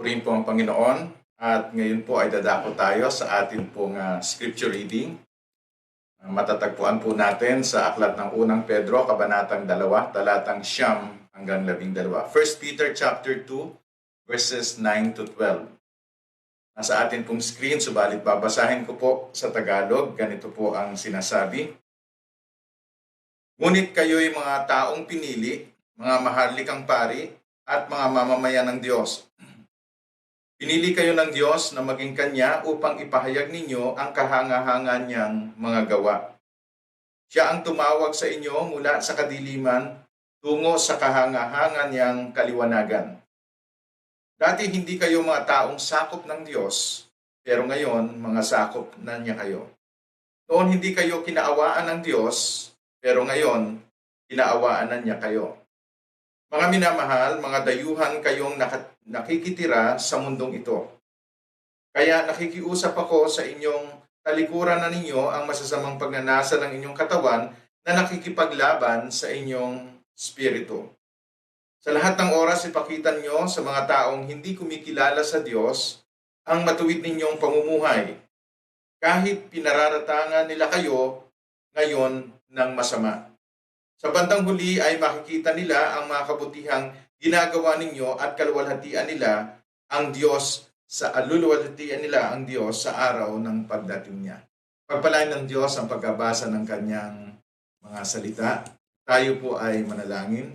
Purihin po ang Panginoon at ngayon po ay dadako tayo sa atin pong scripture reading. Matatagpuan po natin sa aklat ng unang Pedro, kabanatang 2, talatang 9 hanggang 12. 1 Peter chapter 2, verses 9 to 12. Nasa atin pong screen, subalit babasahin ko po sa Tagalog. Ganito po ang sinasabi. Ngunit kayo'y mga taong pinili, mga maharlikang pari, at mga mamamayan ng Diyos. Pinili kayo ng Diyos na maging Kanya upang ipahayag ninyo ang kahanga-hanga niyang mga gawa. Siya ang tumawag sa inyo mula sa kadiliman tungo sa kahanga-hanga niyang kaliwanagan. Dati hindi kayo mga taong sakop ng Diyos, pero ngayon mga sakop na niya kayo. Noon hindi kayo kinaawaan ng Diyos, pero ngayon kinaawaan na niya kayo. Mga minamahal, mga dayuhan kayong nakikitira sa mundong ito. Kaya nakikiusap ako sa inyong talikuran na ninyo ang masasamang pagnanasa ng inyong katawan na nakikipaglaban sa inyong spirito. Sa lahat ng oras, ipakita nyo sa mga taong hindi kumikilala sa Diyos ang matuwid ninyong pamumuhay. Kahit pinararatangan nila kayo ngayon ng masama. Sa bandang huli ay makikita nila ang mga kabutihang ginagawa ninyo at kaluwalhatian nila ang Diyos ang Diyos sa araw ng pagdating niya. Pagpalain ng Diyos ang pagkabasa ng kanyang mga salita. Tayo po ay manalangin.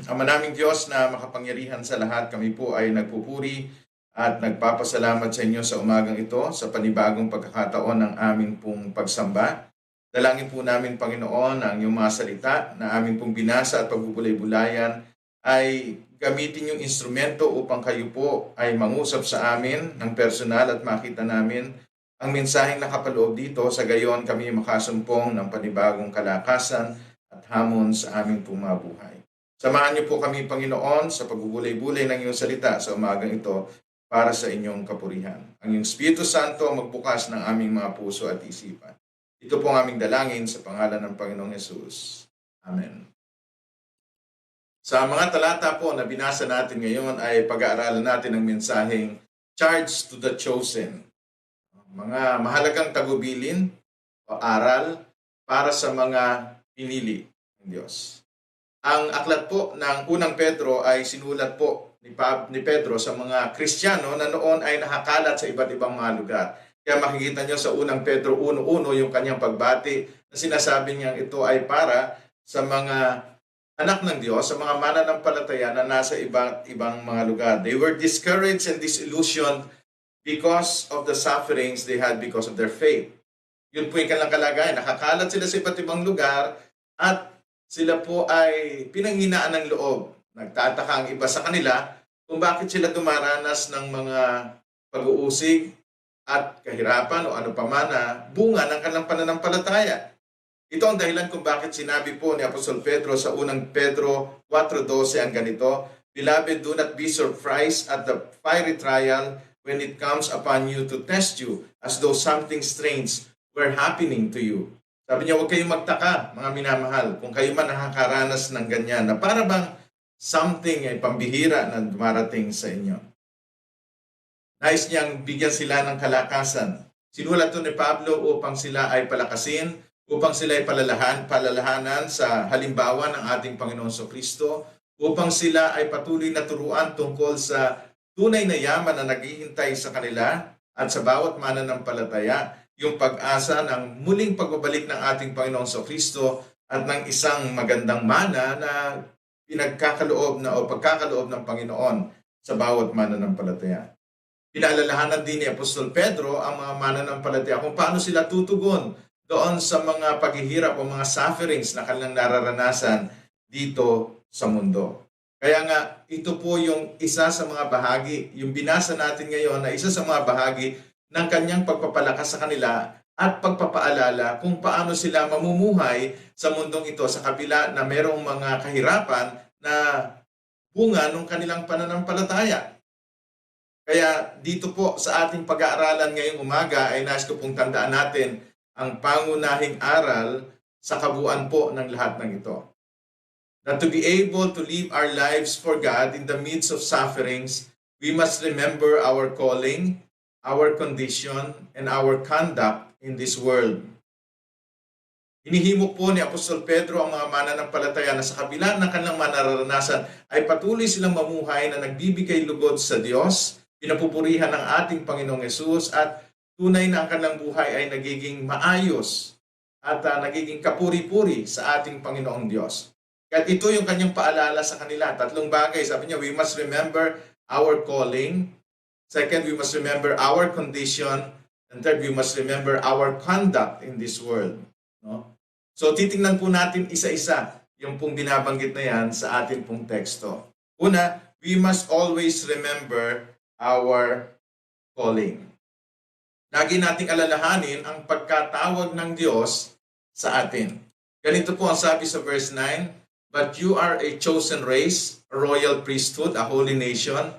Ama naming Diyos na makapangyarihan sa lahat, kami po ay nagpupuri at nagpapasalamat sa inyo sa umagang ito sa panibagong pagkakataon ng aming pong pagsamba. Dalangin po namin, Panginoon, ang iyong mga salita na amin pong binasa at pagbubulay-bulayan ay gamitin yung instrumento upang kayo po ay mangusap sa amin ng personal at makita namin ang mensaheng nakapaloob dito. Sa gayon kami makasumpong ng panibagong kalakasan at hamon sa aming pong mga buhay. Samahan niyo po kami, Panginoon, sa pagbubulay-bulay ng iyong salita sa umagang ito para sa inyong kapurihan. Ang iyong Espiritu Santo magbukas ng aming mga puso at isipan. Ito po ang aming dalangin sa pangalan ng Panginoong Yesus. Amen. Sa mga talata po na binasa natin ngayon ay pag-aaralan natin ang mensaheng Charge to the Chosen. Mga mahalagang tagubilin o aral para sa mga pinili ng Diyos. Ang aklat po ng unang Pedro ay sinulat po ni Pedro sa mga Kristiyano na noon ay nakakalat sa iba't ibang mga lugar. Kaya makikita nyo sa unang Pedro 1:1 yung kanyang pagbati na sinasabi niya ito ay para sa mga anak ng Diyos, sa mga mananampalataya na nasa iba't ibang mga lugar. They were discouraged and disillusioned because of the sufferings they had because of their faith. Yun po yung kanilang kalagayan. Nakakalat sila sa iba't ibang lugar at sila po ay pinanghinaan ng loob. Nagtataka ang iba sa kanila kung bakit sila dumaranas ng mga pag-uusig at kahirapan o ano pa man na bunga ng kanilang pananampalataya. Ito ang dahilan kung bakit sinabi po ni Apostol Pedro sa unang Pedro 4:12 ang ganito, Beloved, do not be surprised at the fiery trial when it comes upon you to test you as though something strange were happening to you. Sabi niya, huwag kayong magtaka, mga minamahal, kung kayo man nakakaranas ng ganyan na para bang something ay pambihira na dumarating sa inyo. Nais niyang bigyan sila ng kalakasan. Sinulat ito ni Pablo upang sila ay palakasin, upang sila ay palalahanan sa halimbawa ng ating Panginoon Kristo, upang sila ay patuloy na turuan tungkol sa tunay na yaman na naghihintay sa kanila at sa bawat mananampalataya, yung pag-asa ng muling pagbabalik ng ating Panginoon Kristo at ng isang magandang mana na pagkakaloob ng Panginoon sa bawat mananampalataya. Pinaalalahanan din ni Apostol Pedro ang mga mananampalataya kung paano sila tutugon doon sa mga paghihirap o mga sufferings na kanilang nararanasan dito sa mundo. Kaya nga, ito po yung isa sa mga bahagi, yung binasa natin ngayon na isa sa mga bahagi ng kanyang pagpapalakas sa kanila at pagpapaalala kung paano sila mamumuhay sa mundong ito sa kabila na merong mga kahirapan na bunga ng kanilang pananampalataya. Kaya dito po sa ating pag-aaralan ngayong umaga ay nais ko pong tandaan natin ang pangunahing aral sa kabuuan po ng lahat ng ito. That to be able to live our lives for God in the midst of sufferings, we must remember our calling, our condition, and our conduct in this world. Hinihimok po ni Apostol Pedro ang mga mananampalataya na sa kabila ng kanilang manararanasan ay patuloy silang mamuhay na nagbibigay lugod sa Diyos, pinapupurihan ng ating Panginoong Hesus, at tunay na ang kanilang buhay ay nagiging maayos at nagiging kapuri-puri sa ating Panginoong Diyos. Kaya ito yung kanyang paalala sa kanila. 3 bagay. Sabi niya, we must remember our calling. Second, we must remember our condition. And third, we must remember our conduct in this world. No? So titingnan po natin isa-isa yung pong binabanggit na yan sa ating pong teksto. Una, we must always remember our calling. Lagi nating alalahanin ang pagkatawag ng Diyos sa atin. Ganito po ang sabi sa verse 9, "But you are a chosen race, a royal priesthood, a holy nation,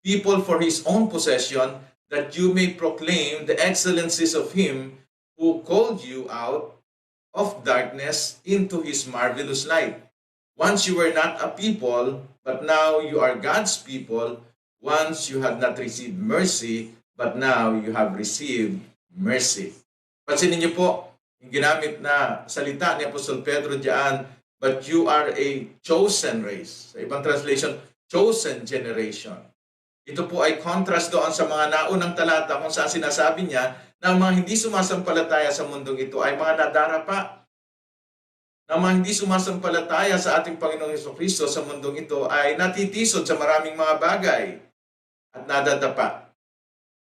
people for His own possession, that you may proclaim the excellencies of Him who called you out of darkness into His marvelous light. Once you were not a people, but now you are God's people. Once you had not received mercy, but now you have received mercy." Pansinin niyo po, yung ginamit na salita ni Apostol Pedro diyan, "But you are a chosen race." Sa ibang translation, chosen generation. Ito po ay contrast doon sa mga naunang talata kung saan sinasabi niya na ang mga hindi sumasampalataya sa mundong ito ay mga nadarapa. Na mga hindi sumasampalataya sa ating Panginoong Jesucristo sa mundong ito ay natitisod sa maraming mga bagay at nadadapa.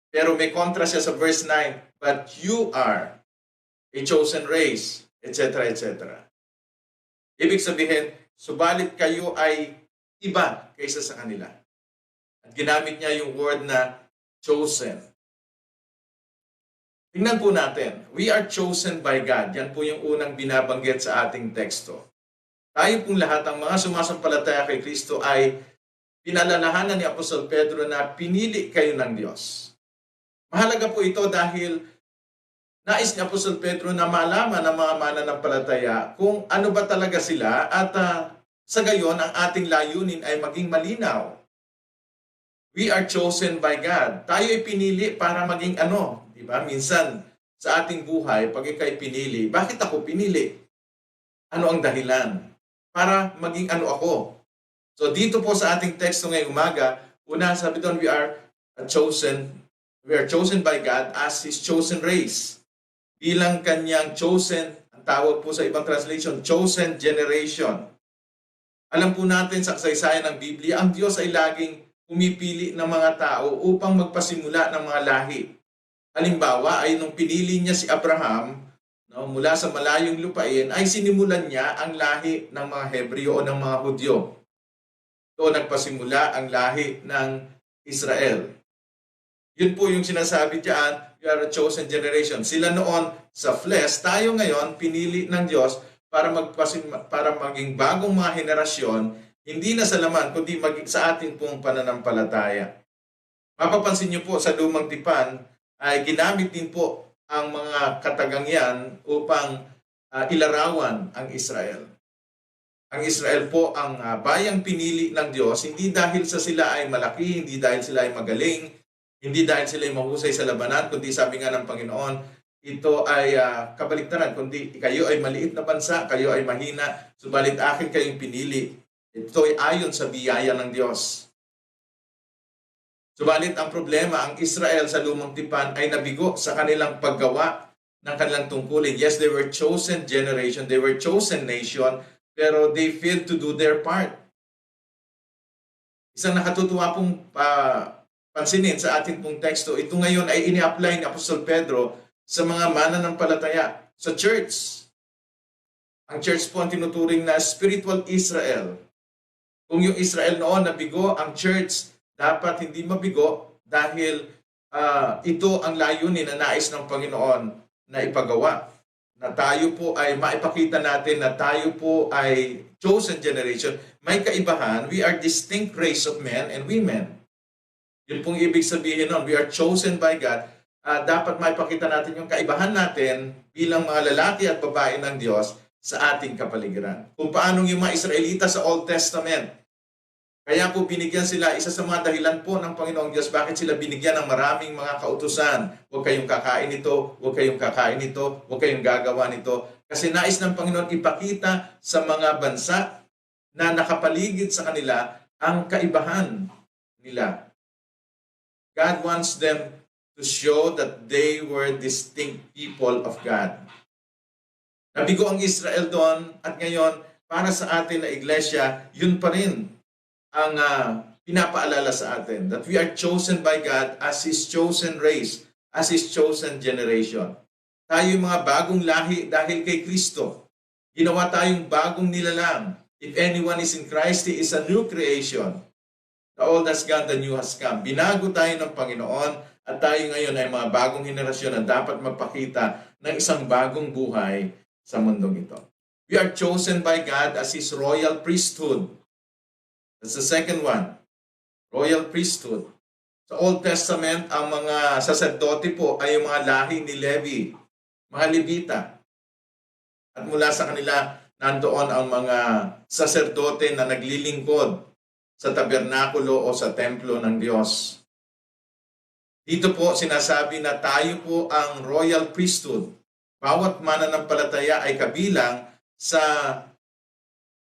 Pero may contrast siya sa verse 9, "But you are a chosen race," etc., etc. Ibig sabihin, subalit kayo ay iba kaysa sa kanila. At ginamit niya yung word na chosen. Tingnan po natin. We are chosen by God. Yan po yung unang binabanggit sa ating teksto. Tayo pong lahat, ang mga sumasampalataya kay Kristo ay pinalalahanan ni Apostol Pedro na pinili kayo ng Diyos. Mahalaga po ito dahil nais ni Apostol Pedro na malaman ng mga mananampalataya kung ano ba talaga sila at sa gayon ang ating layunin ay maging malinaw. We are chosen by God. Tayo ay pinili para maging ano, di ba? Minsan sa ating buhay, pag ikay pinili, bakit ako pinili? Ano ang dahilan? Para maging ano ako. So dito po sa ating teksto ngayong umaga, una sabi doon, we are chosen by God as His chosen race. Bilang kanyang chosen, ang tawag po sa ibang translation, chosen generation. Alam po natin sa kasaysayan ng Biblia, ang Diyos ay laging pumipili ng mga tao upang magpasimula ng mga lahi. Halimbawa ay nung pinili niya si Abraham, no, mula sa malayong lupain, ay sinimulan niya ang lahi ng mga Hebreo o ng mga Hudyo. Doon nagpasimula ang lahi ng Israel. Yun po yung sinasabi diyan, you are a chosen generation. Sila noon sa flesh, tayo ngayon pinili ng Diyos para maging bagong mga henerasyon, hindi na sa laman, kundi sa ating pong pananampalataya. Mapapansin niyo po sa Lumang Tipan ay ginamit din po ang mga katagang yan upang ilarawan ang Israel. Ang Israel po ang bayang pinili ng Diyos, hindi dahil sa sila ay malaki, hindi dahil sila ay magaling, hindi dahil sila ay mahusay sa labanan, kundi sabi nga ng Panginoon, ito ay kabaliktaran, kundi kayo ay maliit na bansa, kayo ay mahina, subalit akin kayong pinili. Ito ay ayon sa biyaya ng Diyos. Subalit ang problema, ang Israel sa Lumang Tipan ay nabigo sa kanilang paggawa ng kanilang tungkulin. Yes, they were chosen generation, they were chosen nation, pero they failed to do their part. Isang nakatutuwa pong pansinin sa ating pong teksto, ito ngayon ay ini-apply ni Apostol Pedro sa mga mananampalataya sa church. Ang church po ang tinuturing na spiritual Israel. Kung yung Israel noon nabigo, ang church dapat hindi mabigo dahil ito ang layunin na nais ng Panginoon na ipagawa. Na tayo po ay maipakita natin na tayo po ay chosen generation. May kaibahan, we are distinct race of men and women. Yun pong ibig sabihin nun, we are chosen by God. Dapat maipakita natin yung kaibahan natin bilang mga lalaki at babae ng Diyos sa ating kapaligiran. Kung paano yung mga Israelita sa Old Testament, kaya po binigyan sila, isa sa mga dahilan po ng Panginoong Diyos, bakit sila binigyan ng maraming mga kautusan. Huwag kayong kakain nito, huwag kayong kakain nito, huwag kayong gagawa nito. Kasi nais ng Panginoon ipakita sa mga bansa na nakapaligid sa kanila ang kaibahan nila. God wants them to show that they were distinct people of God. Nabigo ang Israel doon at ngayon, para sa atin na iglesia, yun pa rin ang pinapaalala sa atin, that we are chosen by God as His chosen race, as His chosen generation. Tayo yung mga bagong lahi dahil kay Kristo. Ginawa tayong bagong nilalang. If anyone is in Christ, he is a new creation. The old has gone, the new has come. Binago tayo ng Panginoon at tayo ngayon ay mga bagong henerasyon na dapat magpakita ng isang bagong buhay sa mundong ito. We are chosen by God as His royal priesthood. That's the second one. Royal priesthood. Sa Old Testament, ang mga saserdote po ay yung mga lahi ni Levi, mga Levita. At mula sa kanila, nandoon ang mga saserdote na naglilingkod sa tabernakulo o sa templo ng Diyos. Dito po sinasabi na tayo po ang royal priesthood. Bawat mananampalataya ay kabilang sa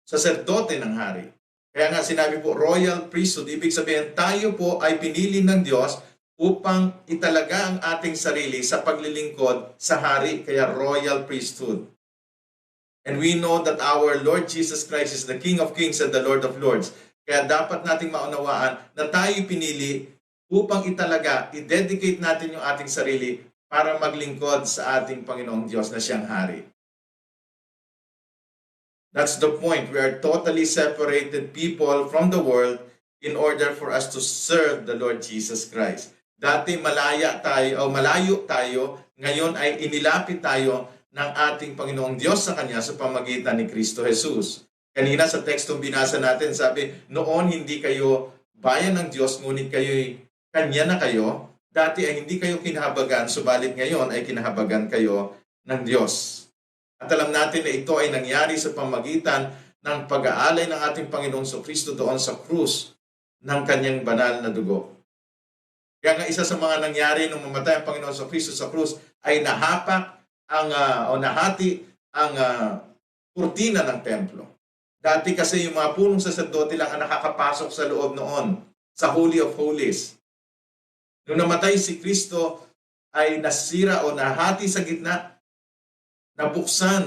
saserdote ng hari. Kaya nga sinabi po, royal priesthood, ibig sabihin tayo po ay pinili ng Diyos upang italaga ang ating sarili sa paglilingkod sa hari, kaya royal priesthood. And we know that our Lord Jesus Christ is the King of Kings and the Lord of Lords. Kaya dapat nating maunawaan na tayo pinili upang italaga, i-dedicate natin yung ating sarili para maglingkod sa ating Panginoong Diyos na siyang hari. That's the point. We are totally separated people from the world in order for us to serve the Lord Jesus Christ. Dati malayo tayo, ngayon ay inilapit tayo ng ating Panginoong Diyos sa Kanya sa pamagitan ni Kristo Jesus. Kanina sa tekstong binasa natin, sabi, noon hindi kayo bayan ng Diyos, ngunit kayo'y Kanya na kayo. Dati ay hindi kayo kinahabagan, subalit ngayon ay kinahabagan kayo ng Diyos. At alam natin na ito ay nangyari sa pamagitan ng pag-aalay ng ating Panginoong Kristo doon sa krus ng Kanyang banal na dugo. Kaya nga isa sa mga nangyari nung mamatay ang Panginoong Kristo sa krus ay nahapak nahati ang kurtina ng templo. Dati kasi yung mga punong saserdote lang ang nakakapasok sa loob noon, sa Holy of Holies. Nung namatay si Kristo ay nasira o nahati sa gitna, nabuksan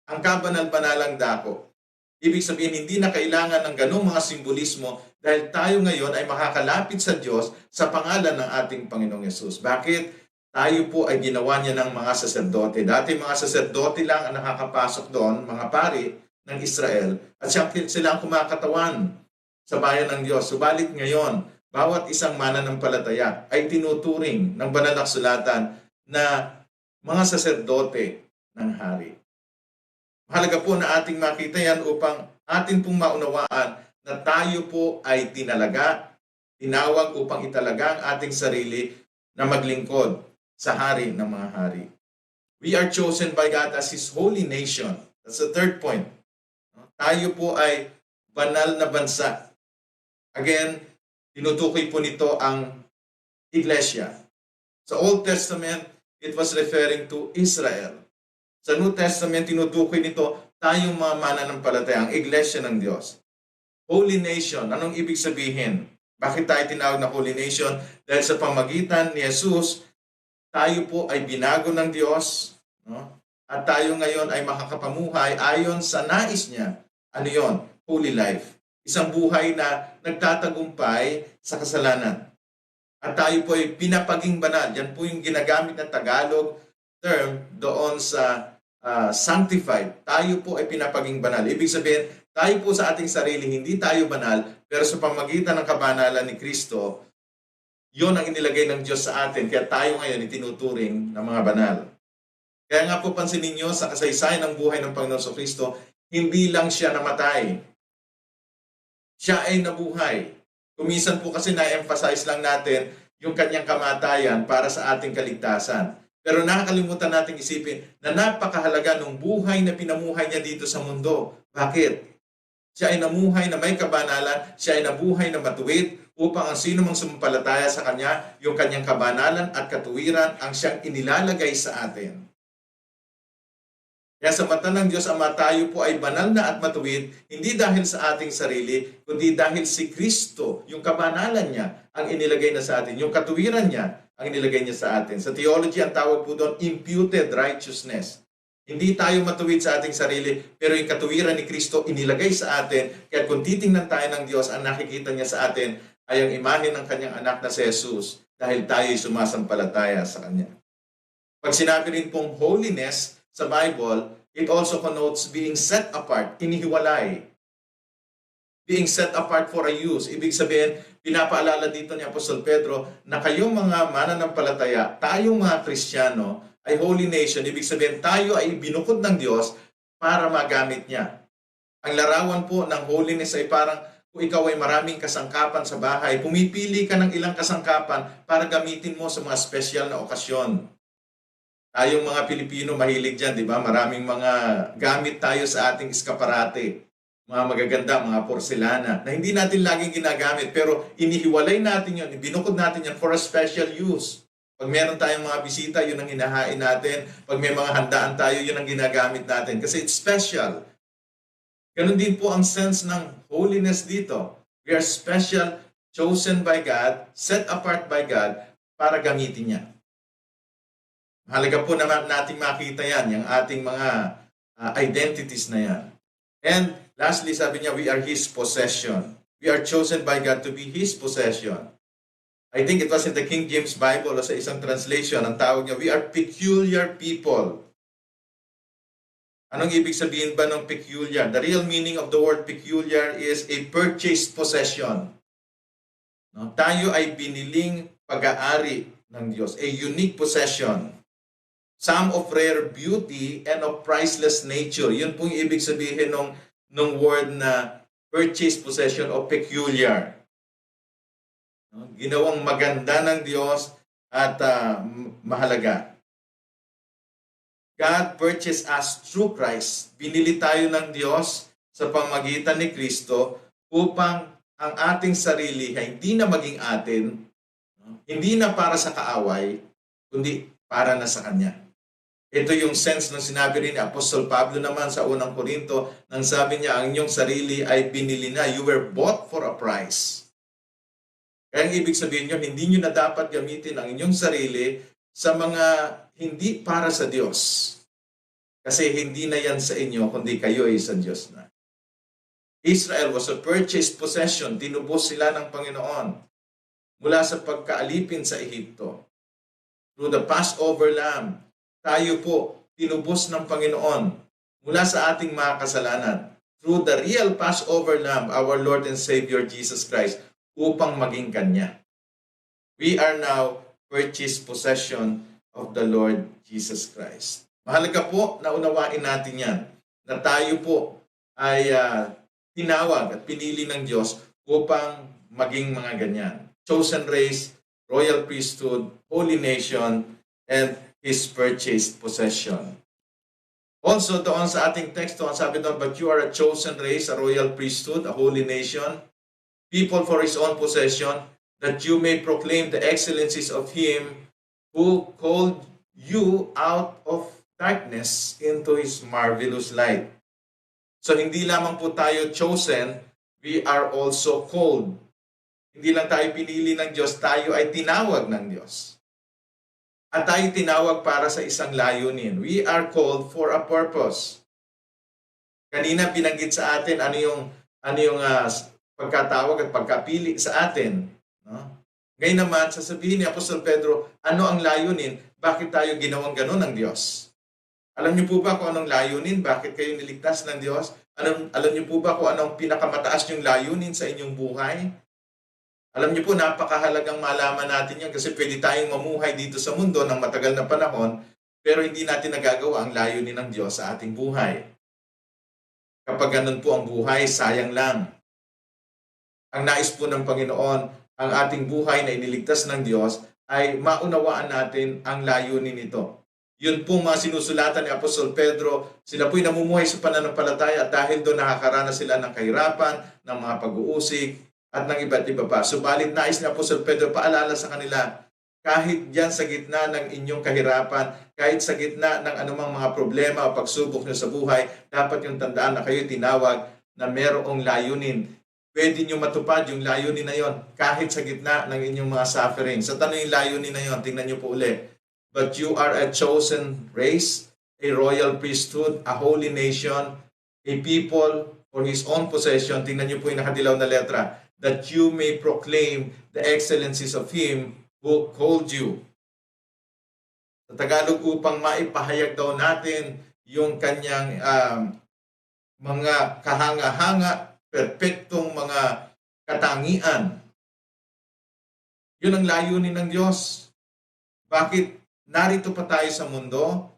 ang kabanal-banalang dako. Ibig sabihin, hindi na kailangan ng ganong mga simbolismo dahil tayo ngayon ay makakalapit sa Diyos sa pangalan ng ating Panginoong Yesus. Bakit? Tayo po ay ginawa niya ng mga saserdote. Dati mga saserdote lang ang nakakapasok doon, mga pari ng Israel, at sila ang kumakatawan sa bayan ng Diyos. Subalit ngayon, bawat isang mananampalataya ay tinuturing ng banal na kasulatan na mga saserdote ng hari. Mahalaga po na ating makita yan upang atin pong maunawaan na tayo po ay tinawag upang italaga ang ating sarili na maglingkod sa hari ng mga hari. We are chosen by God as His holy nation. That's the third point. Tayo po ay banal na bansa. Again, tinutukoy po nito ang iglesia. Sa Old Testament, it was referring to Israel. Sa New Testament, tinutukoy nito tayong mga mananampalataya, ang iglesia ng Diyos. Holy nation, anong ibig sabihin? Bakit tayo tinawag na holy nation? Dahil sa pamagitan ni Jesus, tayo po ay binago ng Diyos, no? At tayo ngayon ay makakapamuhay ayon sa nais niya. Ano yon? Holy life. Isang buhay na nagtatagumpay sa kasalanan. At tayo po ay pinapaging banal. Yan po yung ginagamit na Tagalog term doon sa sanctified. Tayo po ay pinapaging banal. Ibig sabihin, tayo po sa ating sarili, hindi tayo banal, pero sa pamagitan ng kabanalan ni Kristo, yon ang inilagay ng Diyos sa atin. Kaya tayo ngayon itinuturing ng mga banal. Kaya nga po pansinin niyo sa kasaysayan ng buhay ng Panginoon Kristo, hindi lang siya namatay. Siya ay nabuhay. Kumisan po kasi na-emphasize lang natin yung kanyang kamatayan para sa ating kaligtasan. Pero nakakalimutan nating isipin na napakahalaga ng buhay na pinamuhay niya dito sa mundo. Bakit? Siya ay namuhay na may kabanalan, siya ay nabuhay na matuwid upang ang sino mang sumampalataya sa Kanya, yung Kanyang kabanalan at katuwiran ang siyang inilalagay sa atin. Kaya sa mata ng Diyos Ama, tayo po ay banal na at matuwid, hindi dahil sa ating sarili, kundi dahil si Kristo, yung kabanalan niya, ang inilagay na sa atin, yung katuwiran niya, ang inilagay niya sa atin. Sa theology, ang tawag po doon, imputed righteousness. Hindi tayo matuwid sa ating sarili, pero yung katuwiran ni Kristo inilagay sa atin. Kaya kung titingnan tayo ng Diyos, ang nakikita niya sa atin ay ang imahe ng kanyang anak na si Jesus dahil tayo ay sumasampalataya sa Kanya. Pag sinabi rin pong holiness sa Bible, it also connotes being set apart, inihiwalay. Being set apart for a use. Ibig sabihin, pinapaalala dito ni Apostol Pedro na kayong mga mananampalataya, tayong mga Kristiyano, ay holy nation. Ibig sabihin, tayo ay binukod ng Diyos para magamit niya. Ang larawan po ng holiness ay parang kung ikaw ay maraming kasangkapan sa bahay, pumipili ka ng ilang kasangkapan para gamitin mo sa mga special na okasyon. Tayong mga Pilipino mahilig dyan, di ba? Maraming mga gamit tayo sa ating eskaparate. Mga magaganda, mga porselana, na hindi natin laging ginagamit, pero inihiwalay natin yun, binukod natin yan for a special use. Pag meron tayong mga bisita, yun ang hinahain natin. Pag may mga handaan tayo, yun ang ginagamit natin. Kasi it's special. Ganun din po ang sense ng holiness dito. We are special, chosen by God, set apart by God, para gamitin niya. Mahalaga po naman nating makita yan, yung ating mga identities na yan. And lastly, sabi niya, we are His possession. We are chosen by God to be His possession. I think it was in the King James Bible o sa isang translation, ang tawag niya, we are peculiar people. Anong ibig sabihin ba ng peculiar? The real meaning of the word peculiar is a purchased possession. No? Tayo ay biniling pag-aari ng Diyos, a unique possession. Some of rare beauty and of priceless nature. Yun pong ibig sabihin ng word na purchased possession o peculiar. Ginawang maganda ng Diyos at mahalaga. God purchased us through Christ. Binili tayo ng Diyos sa pamamagitan ni Kristo upang ang ating sarili ay hindi na maging atin, hindi na para sa kaaway, kundi para na sa Kanya. Ito yung sense ng sinabi rin ni Apostol Pablo naman sa unang Korinto, nang sabi niya, ang inyong sarili ay binili na. You were bought for a price. Kaya ang ibig sabihin nyo, hindi nyo na dapat gamitin ang inyong sarili sa mga hindi para sa Diyos. Kasi hindi na yan sa inyo, kundi kayo ay sa Diyos na. Israel was a purchased possession. Tinubos sila ng Panginoon mula sa pagkaalipin sa Ehipto. Through the Passover Lamb, tayo po tinubos ng Panginoon mula sa ating mga kasalanan. Through the real Passover Lamb, our Lord and Savior Jesus Christ, upang maging Kanya. We are now purchased possession of the Lord Jesus Christ. Mahalaga po na unawain natin yan, na tayo po ay tinawag at pinili ng Diyos upang maging mga ganyan. Chosen race, royal priesthood, holy nation, and His purchased possession. Also, doon sa ating text, sabi doon, but you are a chosen race, a royal priesthood, a holy nation, people for His own possession, that you may proclaim the excellencies of Him who called you out of darkness into His marvelous light. So hindi lamang po tayo chosen, we are also called. Hindi lang tayo pinili ng Diyos, tayo ay tinawag ng Diyos. At tayo tinawag para sa isang layunin. We are called for a purpose. Kanina binanggit sa atin ano yung pagkatawag at pagkapili sa atin. No? Ngayon naman, sasabihin ni Apostol Pedro, ano ang layunin? Bakit tayo ginawang ganon ng Diyos? Alam niyo po ba kung anong layunin? Bakit kayo niligtas ng Diyos? Alam niyo po ba kung anong pinakamataas yung layunin sa inyong buhay? Alam niyo po, napakahalagang malaman natin yan kasi pwede tayong mamuhay dito sa mundo ng matagal na panahon pero hindi natin nagagawa ang layunin ng Diyos sa ating buhay. Kapag ganun po ang buhay, sayang lang. Ang nais po ng Panginoon, ang ating buhay na iniligtas ng Diyos ay maunawaan natin ang layunin nito. Yun pong mga sinusulatan ni Apostol Pedro, sila po'y namumuhay sa pananampalataya at dahil doon nakakaranas sila ng kahirapan, ng mga pag-uusig, at ng iba't iba pa. Subalit nais ni Apostol Pedro paalala sa kanila, kahit diyan sa gitna ng inyong kahirapan, kahit sa gitna ng anumang mga problema o pagsubok nyo sa buhay, dapat yung tandaan na kayo tinawag na merong layunin. Pwede nyo matupad yung layunin na yon kahit sa gitna ng inyong mga suffering. Sa tanong yung layunin na yon, tingnan nyo po uli. But you are a chosen race, a royal priesthood, a holy nation, a people for His own possession. Tingnan niyo po yung nakadilaw na letra. That you may proclaim the excellencies of Him who called you. Sa Tagalog, upang maipahayag daw natin yung kanyang mga kahanga-hanga, perpektong mga katangian. Yun ang layunin ng Diyos. Bakit narito pa tayo sa mundo?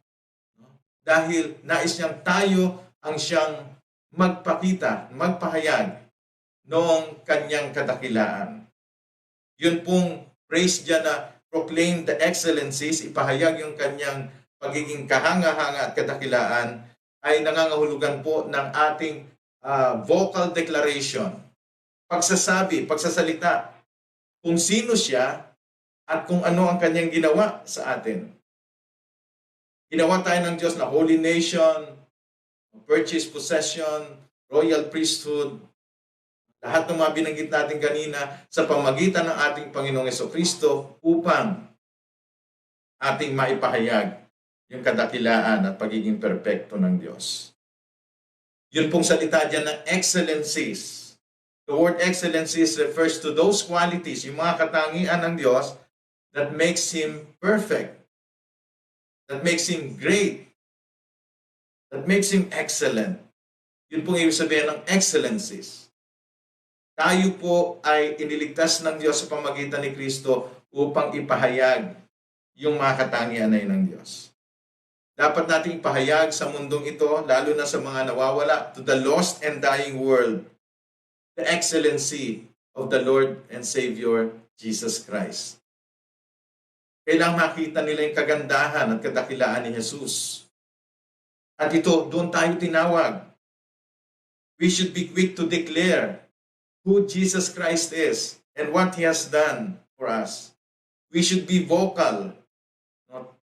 Dahil nais niyang tayo ang siyang magpakita, magpahayag noong kanyang kadakilaan. Yun pong praise diyan na proclaim the excellencies, ipahayag yung kanyang pagiging kahanga-hanga at kadakilaan, ay nangangahulugan po ng ating vocal declaration. Pagsasabi, pagsasalita, kung sino siya, at kung ano ang kanyang ginawa sa atin. Ginawa tayo ng Diyos na holy nation, purchased possession, royal priesthood, lahat ng mga binanggit natin kanina sa pamagitan ng ating Panginoong Jesucristo upang ating maipahayag yung kadakilaan at pagiging perpekto ng Diyos. Yun pong salita dyan ng excellencies. The word excellencies refers to those qualities, yung mga katangian ng Diyos that makes Him perfect, that makes Him great, that makes Him excellent. Yun pong ibig sabihin ng excellencies. Tayo po ay iniligtas ng Diyos sa pamagitan ni Kristo upang ipahayag yung mga katangian na yun ng Diyos. Dapat nating ipahayag sa mundong ito, lalo na sa mga nawawala, to the lost and dying world, the excellency of the Lord and Savior, Jesus Christ. Kailangang makita nila yung kagandahan at kadakilaan ni Jesus. At ito, doon tayo tinawag. We should be quick to declare who Jesus Christ is and what He has done for us. We should be vocal, not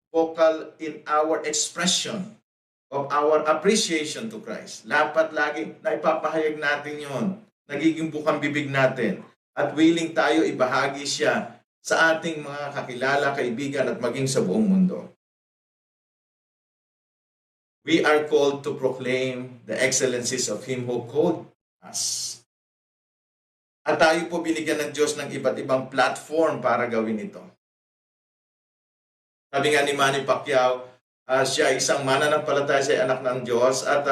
vocal in our expression of our appreciation to Christ. Dapat lagi na ipapahayag natin yon, nagiging bukang bibig natin, at willing tayo ibahagi siya sa ating mga kakilala, kaibigan, at maging sa buong mundo. We are called to proclaim the excellencies of Him who called us. At tayo po binigyan ng Diyos ng iba't ibang platform para gawin ito. Sabi nga ni Manny Pacquiao, siya isang mananampalataya, siya anak ng Diyos, at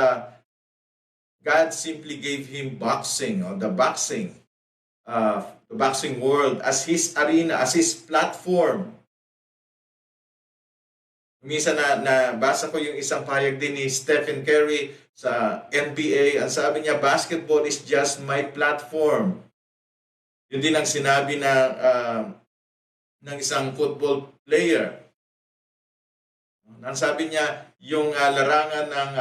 God simply gave him boxing, or the boxing world as his arena, as his platform. Minsan nabasa ko yung isang pahayag din ni Stephen Curry sa NBA. Ang sabi niya, basketball is just my platform. Yun din ang sinabi ng isang football player. Ang sabi niya, yung larangan ng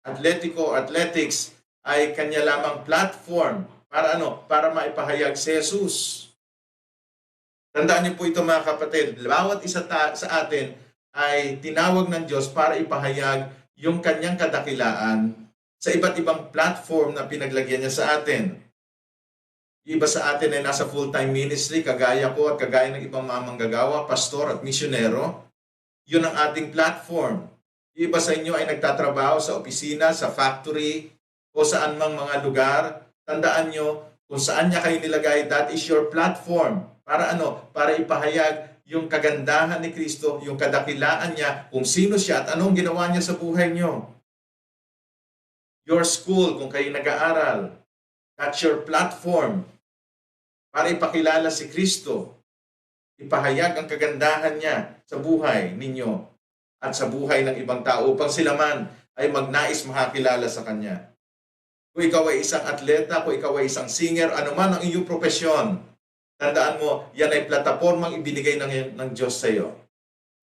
athletics ay kanya lamang platform para para maipahayag si Jesus. Tandaan niyo po ito mga kapatid, bawat isa sa atin ay tinawag ng Diyos para ipahayag yung kanyang kadakilaan sa iba't ibang platform na pinaglagyan niya sa atin. Iba sa atin ay nasa full-time ministry, kagaya ko at kagaya ng ibang mga manggagawa, pastor at misyonero. Yun ang ating platform. Iba sa inyo ay nagtatrabaho sa opisina, sa factory, o saan mang mga lugar. Tandaan nyo, kung saan niya kayo nilagay, that is your platform. Para Para ipahayag yung kagandahan ni Kristo, yung kadakilaan niya, kung sino siya at anong ginawa niya sa buhay niyo. Your school, kung kayo nag-aaral, that's your platform para ipakilala si Kristo, ipahayag ang kagandahan niya sa buhay ninyo at sa buhay ng ibang tao upang sila man ay magnais makakilala sa Kanya. Kung ikaw ay isang atleta, kung ikaw ay isang singer, anuman ang iyong profesyon, tandaan mo, yan ay platapormang ibinigay ng Diyos sa iyo.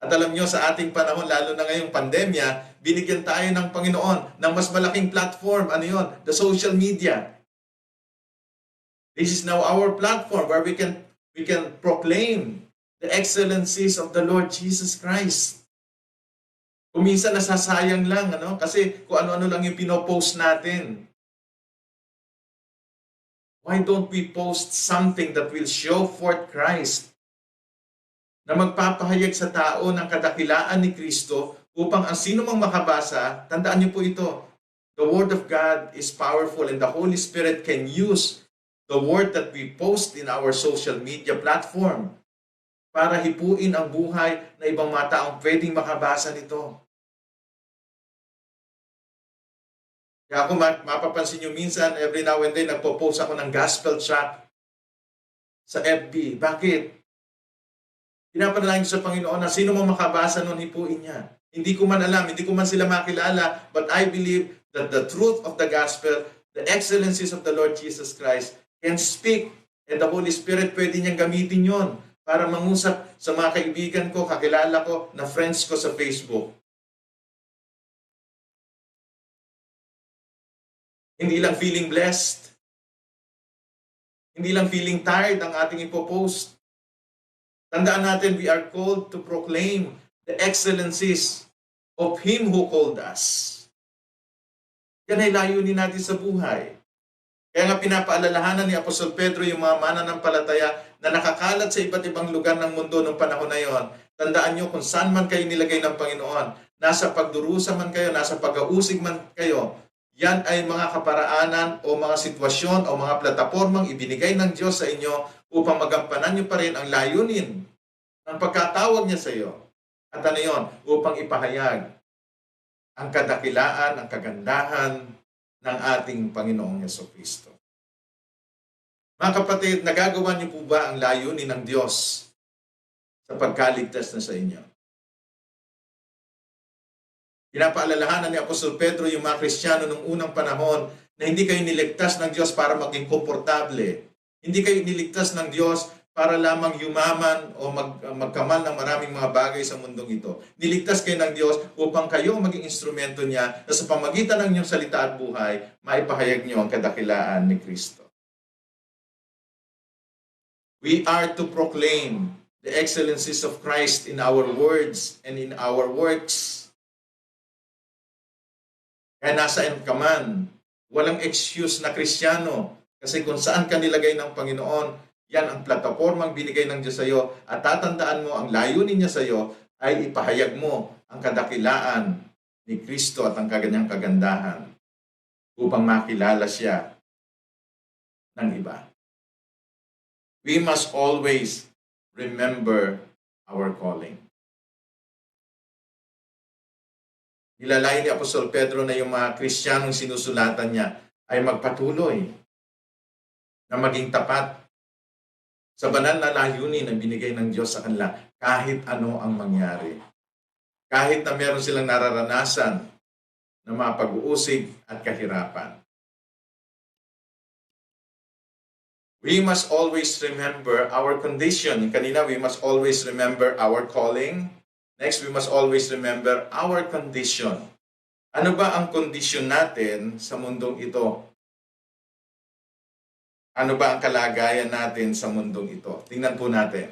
At alam nyo, sa ating panahon, lalo na ngayong pandemya, binigyan tayo ng Panginoon ng mas malaking platform. Ano yun? The social media. This is now our platform where we can proclaim the excellencies of the Lord Jesus Christ. Kung minsan nasasayang lang, kasi kung ano-ano lang yung pinopost natin. Why don't we post something that will show forth Christ? Na magpapahayag sa tao ng kadakilaan ni Kristo upang ang sino mang makabasa, tandaan niyo po ito, the Word of God is powerful and the Holy Spirit can use the word that we post in our social media platform para hipuin ang buhay na ibang mga taong pwedeng makabasa nito. Kaya ako mapapansin nyo minsan, every now and then, nagpo-post ako ng gospel tract sa FB. Bakit? Pinapanalangin ko sa Panginoon na sino mang makabasa nun, hipuin niya. Hindi ko man alam, hindi ko man sila makilala, but I believe that the truth of the gospel, the excellencies of the Lord Jesus Christ can speak, and the Holy Spirit pwede niyang gamitin yon para mangusap sa mga kaibigan ko, kakilala ko, na friends ko sa Facebook. Hindi lang feeling blessed, hindi lang feeling tired ang ating ipopost. Tandaan natin, we are called to proclaim the excellencies of Him who called us. Yan ay layunin natin sa buhay. Kaya nga pinapaalalahanan ni Apostol Pedro yung mga mananampalataya na nakakalat sa iba't ibang lugar ng mundo noong panahon na yon. Tandaan nyo kung saan man kayo nilagay ng Panginoon, nasa pagdurusa man kayo, nasa pag-ausig man kayo, yan ay mga kaparaanan o mga sitwasyon o mga platapormang ibinigay ng Diyos sa inyo upang magampanan nyo pa rin ang layunin ng pagkatawag niya sa iyo. At ano yon? Upang ipahayag ang kadakilaan, ang kagandahan ng ating Panginoong Jesucristo. Mga kapatid, nagagawa niyo po ba ang layunin ng Diyos sa pagkaligtas na sa inyo? Pinapaalalahanan ni Apostol Pedro yung mga Kristiyano noong unang panahon na hindi kayo niligtas ng Diyos para maging komportable. Hindi kayo niligtas ng Diyos para lamang yumaman o magkamal ng maraming mga bagay sa mundong ito. Niligtas kayo ng Diyos upang kayo maging instrumento niya na sa pamagitan ng inyong salita at buhay, maipahayag niyo ang kadakilaan ni Kristo. We are to proclaim the excellencies of Christ in our words and in our works. Kaya nasaan ka man, walang excuse na Kristiyano. Kasi kung saan ka nilagay ng Panginoon, yan ang platapormang binigay ng Diyos sa iyo. At tatandaan mo, ang layunin niya sa iyo ay ipahayag mo ang kadakilaan ni Kristo at ang kanyang kagandahan upang makilala siya ng iba. We must always remember our calling. Nilalayan ni Apostol Pedro na yung mga Kristiyanong sinusulatan niya ay magpatuloy na maging tapat sa banal na layunin na binigay ng Diyos sa kanila kahit ano ang mangyari. Kahit na meron silang nararanasan na mga pag-uusig at kahirapan. We must always remember our condition. Kanina, we must always remember our calling. Next, we must always remember our condition. Ano ba ang kondisyon natin sa mundong ito? Ano ba ang kalagayan natin sa mundong ito? Tingnan po natin.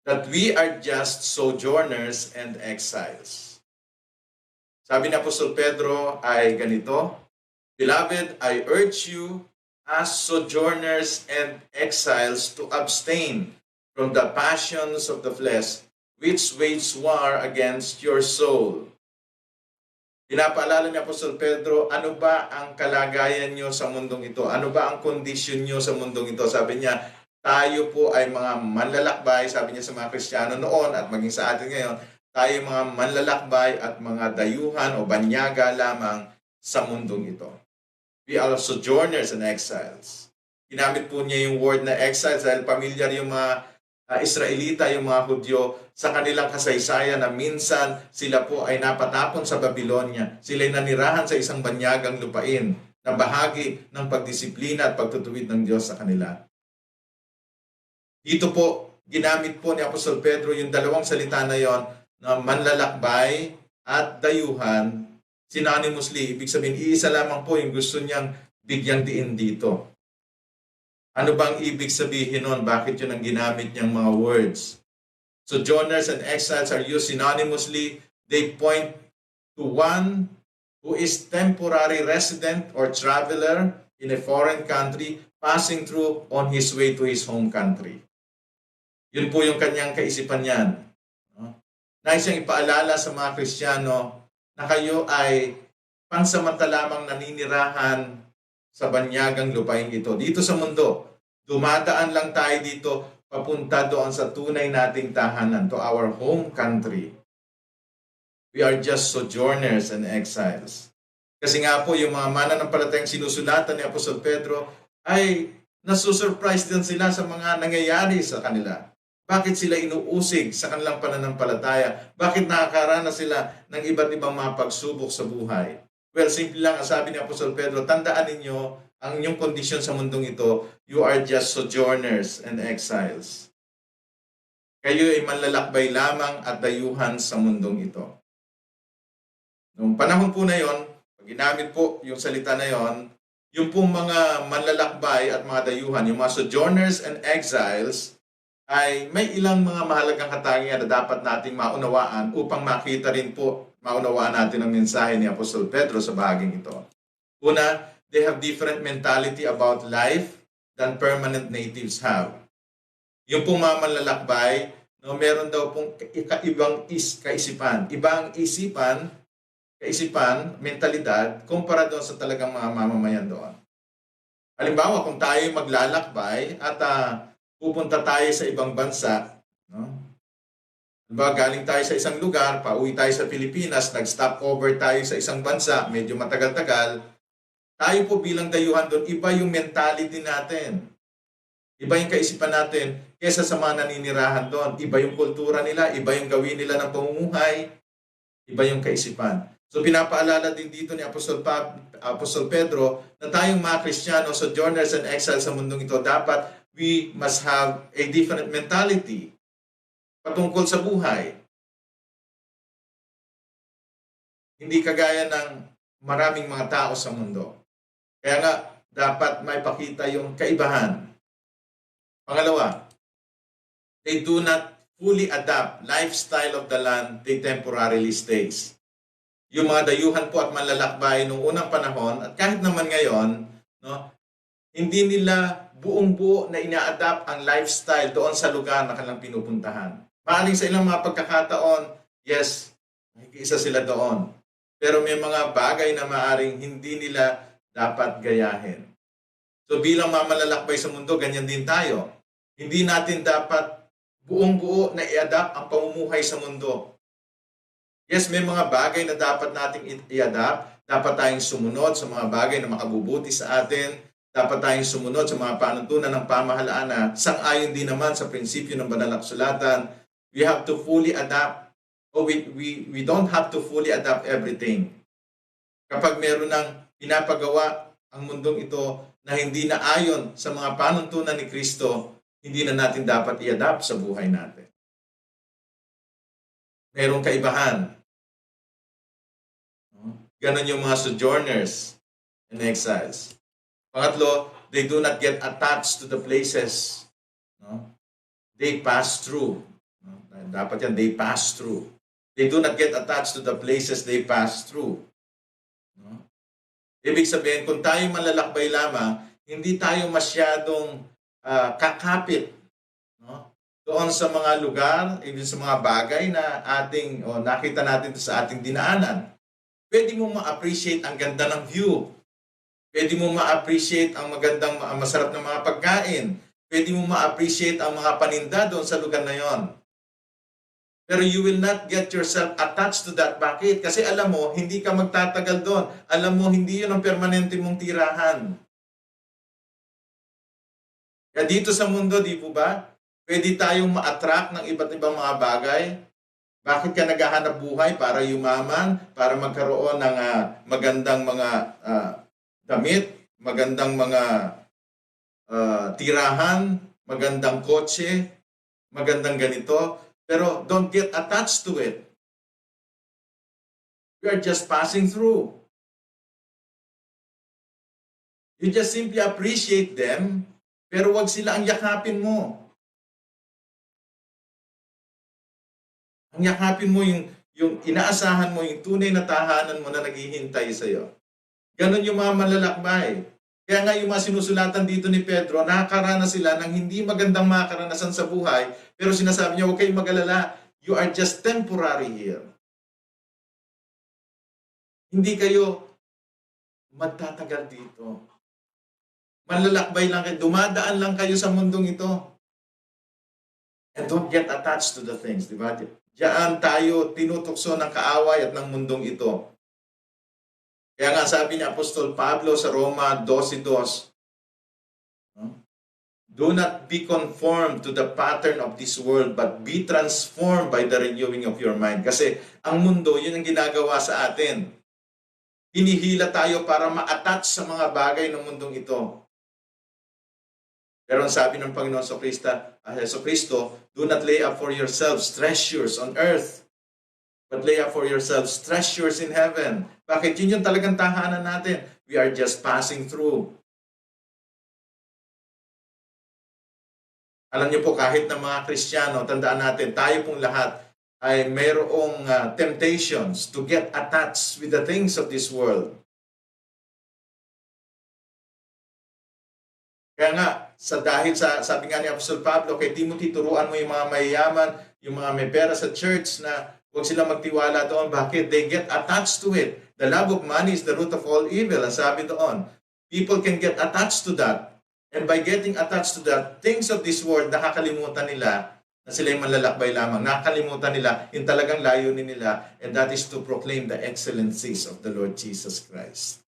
That we are just sojourners and exiles. Sabi ni Apostol Pedro ay ganito, Beloved, I urge you as sojourners and exiles to abstain from the passions of the flesh, which wage war against your soul. Pinapaalala ni Apostol Pedro, ano ba ang kalagayan nyo sa mundong ito? Ano ba ang kondisyon nyo sa mundong ito? Sabi niya, tayo po ay mga manlalakbay, sabi niya sa mga Kristiyano noon at maging sa atin ngayon, tayo mga manlalakbay at mga dayuhan o banyaga lamang sa mundong ito. We are sojourners and exiles. Ginamit po niya yung word na exiles dahil pamilyar yung mga Israelita, yung mga Hudyo, sa kanilang kasaysayan na minsan sila po ay napatapon sa Babylonia. Sila ay nanirahan sa isang banyagang lupain na bahagi ng pagdisiplina at pagtutuwid ng Diyos sa kanila. Dito po, ginamit po ni Apostol Pedro yung dalawang salita na yon na manlalakbay at dayuhan synonymously. Ibig sabihin, iisa lamang po yung gusto niyang bigyang diin dito. Ano bang ibig sabihin nun? Bakit yun ang ginamit niyang mga words? Sojourners and exiles are used synonymously. They point to one who is temporary resident or traveler in a foreign country passing through on his way to his home country. Yun po yung kanyang kaisipan niyan. Nais siyang ipaalala sa mga Kristiyano na kayo ay pansamanta-lamang naninirahan sa banyagang lupain ito. Dito sa mundo, dumadaan lang tayo dito papunta doon sa tunay nating tahanan, to our home country. We are just sojourners and exiles. Kasi nga po yung mga mananampalatayang sinusulatan ni Apostol Pedro ay nasusurprise din sila sa mga nangyayari sa kanila. Bakit sila inuusig sa kanilang pananampalataya? Bakit nakakaranas sila ng iba't ibang mga pagsubok sa buhay? Well, simple lang ang sabi ni Apostol Pedro, tandaan ninyo ang inyong kondisyon sa mundong ito, you are just sojourners and exiles. Kayo ay manlalakbay lamang at dayuhan sa mundong ito. Noong panahon po na yon, pag ginamit po yung salita na yon, yung pong mga manlalakbay at mga dayuhan, yung mga sojourners and exiles, ay may ilang mga mahalagang katangian na dapat nating maunawaan upang makita rin po, maunawaan natin ang mensahe ni Apostol Pedro sa bahaging ito. Una, they have different mentality about life than permanent natives have. Yung pong mga manlalakbay, no, meron daw pong ibang kaisipan. Ibang kaisipan, mentalidad, kumpara doon sa talagang mga mamamayan doon. Halimbawa, kung tayo maglalakbay at pupunta tayo sa ibang bansa, no? Diba, galing tayo sa isang lugar, pauwi tayo sa Pilipinas, nag-stop over tayo sa isang bansa, medyo matagal-tagal, tayo po bilang dayuhan doon, iba yung mentality natin. Iba yung kaisipan natin kesa sa mga naninirahan doon. Iba yung kultura nila, iba yung gawin nila ng pamumuhay, iba yung kaisipan. So pinapaalala din dito ni Apostol Pedro na tayong mga Kristiyano, sojourners and exiles sa mundong ito, dapat we must have a different mentality patungkol sa buhay. Hindi kagaya ng maraming mga tao sa mundo. Kaya nga, dapat may pakita yung kaibahan. Pangalawa, they do not fully adapt lifestyle of the land they temporarily stays. Yung mga dayuhan po at manlalakbay noong unang panahon, at kahit naman ngayon, no, hindi nila buong-buo na ina-adapt ang lifestyle doon sa lugar na kanilang pinupuntahan. Maaaring sa ilang mga pagkakataon, yes, isa sila doon. Pero may mga bagay na maaaring hindi nila dapat gayahin. So bilang mga malalakbay sa mundo, ganyan din tayo. Hindi natin dapat buong-buo na i-adapt ang pamumuhay sa mundo. Yes, may mga bagay na dapat nating i-adapt. Dapat tayong sumunod sa mga bagay na makabubuti sa atin. Dapat tayong sumunod sa mga panuntunan ng pamahalaan na sang-ayon din naman sa prinsipyo ng banal na kasulatan. We have to fully adapt. We don't have to fully adapt everything. Kapag meron ng pinapagawa ang mundong ito na hindi na ayon sa mga panuntunan ni Kristo, hindi na natin dapat i-adapt sa buhay natin. Merong kaibahan. Ganon yung mga sojourners and exiles. Pangatlo, they do not get attached to the places. No? They pass through. No? Dapat yan, they pass through. They do not get attached to the places they pass through. No? Ibig sabihin, kung tayo malalakbay lamang, hindi tayo masyadong kakapit, no, doon sa mga lugar, even sa mga bagay na nakita natin sa ating dinaanan. Pwede mo ma-appreciate ang ganda ng view. Pwede mo ma-appreciate ang masarap na mga pagkain. Pwede mo ma-appreciate ang mga paninda doon sa lugar na yon. Pero you will not get yourself attached to that. Bakit? Kasi alam mo, hindi ka magtatagal doon. Alam mo, hindi yun ang permanente mong tirahan. Kaya dito sa mundo, di po ba? Pwede tayong ma-attract ng iba't ibang mga bagay. Bakit ka naghahanap buhay? Para yumaman, para magkaroon ng magandang mga damit, magandang mga tirahan, magandang kotse. magandang ganito, pero don't get attached to it. We are just passing through. You just simply appreciate them, pero wag sila ang yakapin mo. Ang yakapin mo yung inaasahan mo, yung tunay na tahanan mo na naghihintay sa'yo. Ganon yung mga malalakbay. Kaya nga yung mga sinusulatan dito ni Pedro, nakakaranas sila ng hindi magandang mga karanasan sa buhay, pero sinasabi niya, huwag kayong mag-alala, you are just temporary here. Hindi kayo magtatagal dito. Malalakbay lang kayo, dumadaan lang kayo sa mundong ito. And don't get attached to the things, di ba? Diyan tayo tinutukso ng kaaway at ng mundong ito. Kaya nga sabi ni Apostol Pablo sa Roma 12:2, do not be conformed to the pattern of this world, but be transformed by the renewing of your mind. Kasi ang mundo, yun ang ginagawa sa atin. Hinihila tayo para ma-attach sa mga bagay ng mundong ito. Pero ang sabi ng Panginoon Jesu Cristo, do not lay up for yourselves treasures on earth, but lay up for yourselves treasures in heaven. Bakit? Yun yung talagang tahanan natin. We are just passing through. Alam niyo po, kahit na mga Kristiyano, tandaan natin, tayo pong lahat ay mayroong temptations to get attached with the things of this world. Kaya nga, dahil sabi nga ni Apostol Pablo, kay Timothy, turuan mo yung mga mayayaman, yung mga may pera sa church na huwag sila magtiwala doon. Bakit? They get attached to it. The love of money is the root of all evil. Ang sabi doon, people can get attached to that. And by getting attached to that, things of this world, nakakalimutan nila na sila yung malalakbay lamang. Nakakalimutan nila yung talagang layunin nila, and that is to proclaim the excellencies of the Lord Jesus Christ.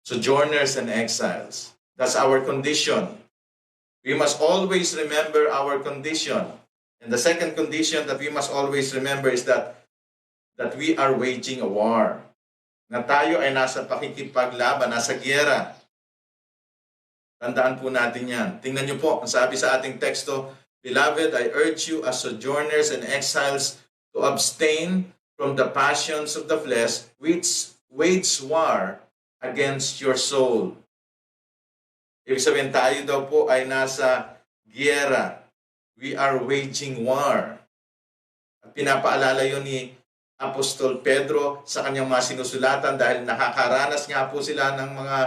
Sojourners and exiles. That's our condition. We must always remember our condition. And the second condition that we must always remember is that we are waging a war. Na tayo ay nasa pakikipaglaban, nasa giyera. Tandaan po natin yan. Tingnan niyo po, ang sabi sa ating teksto, Beloved, I urge you as sojourners and exiles to abstain from the passions of the flesh, which wage war against your soul. Ibig sabihin, tayo daw po ay nasa giyera. We are waging war. At pinapaalala yun ni Apostol Pedro sa kanyang mga sinusulatan dahil nakakaranas nga po sila ng mga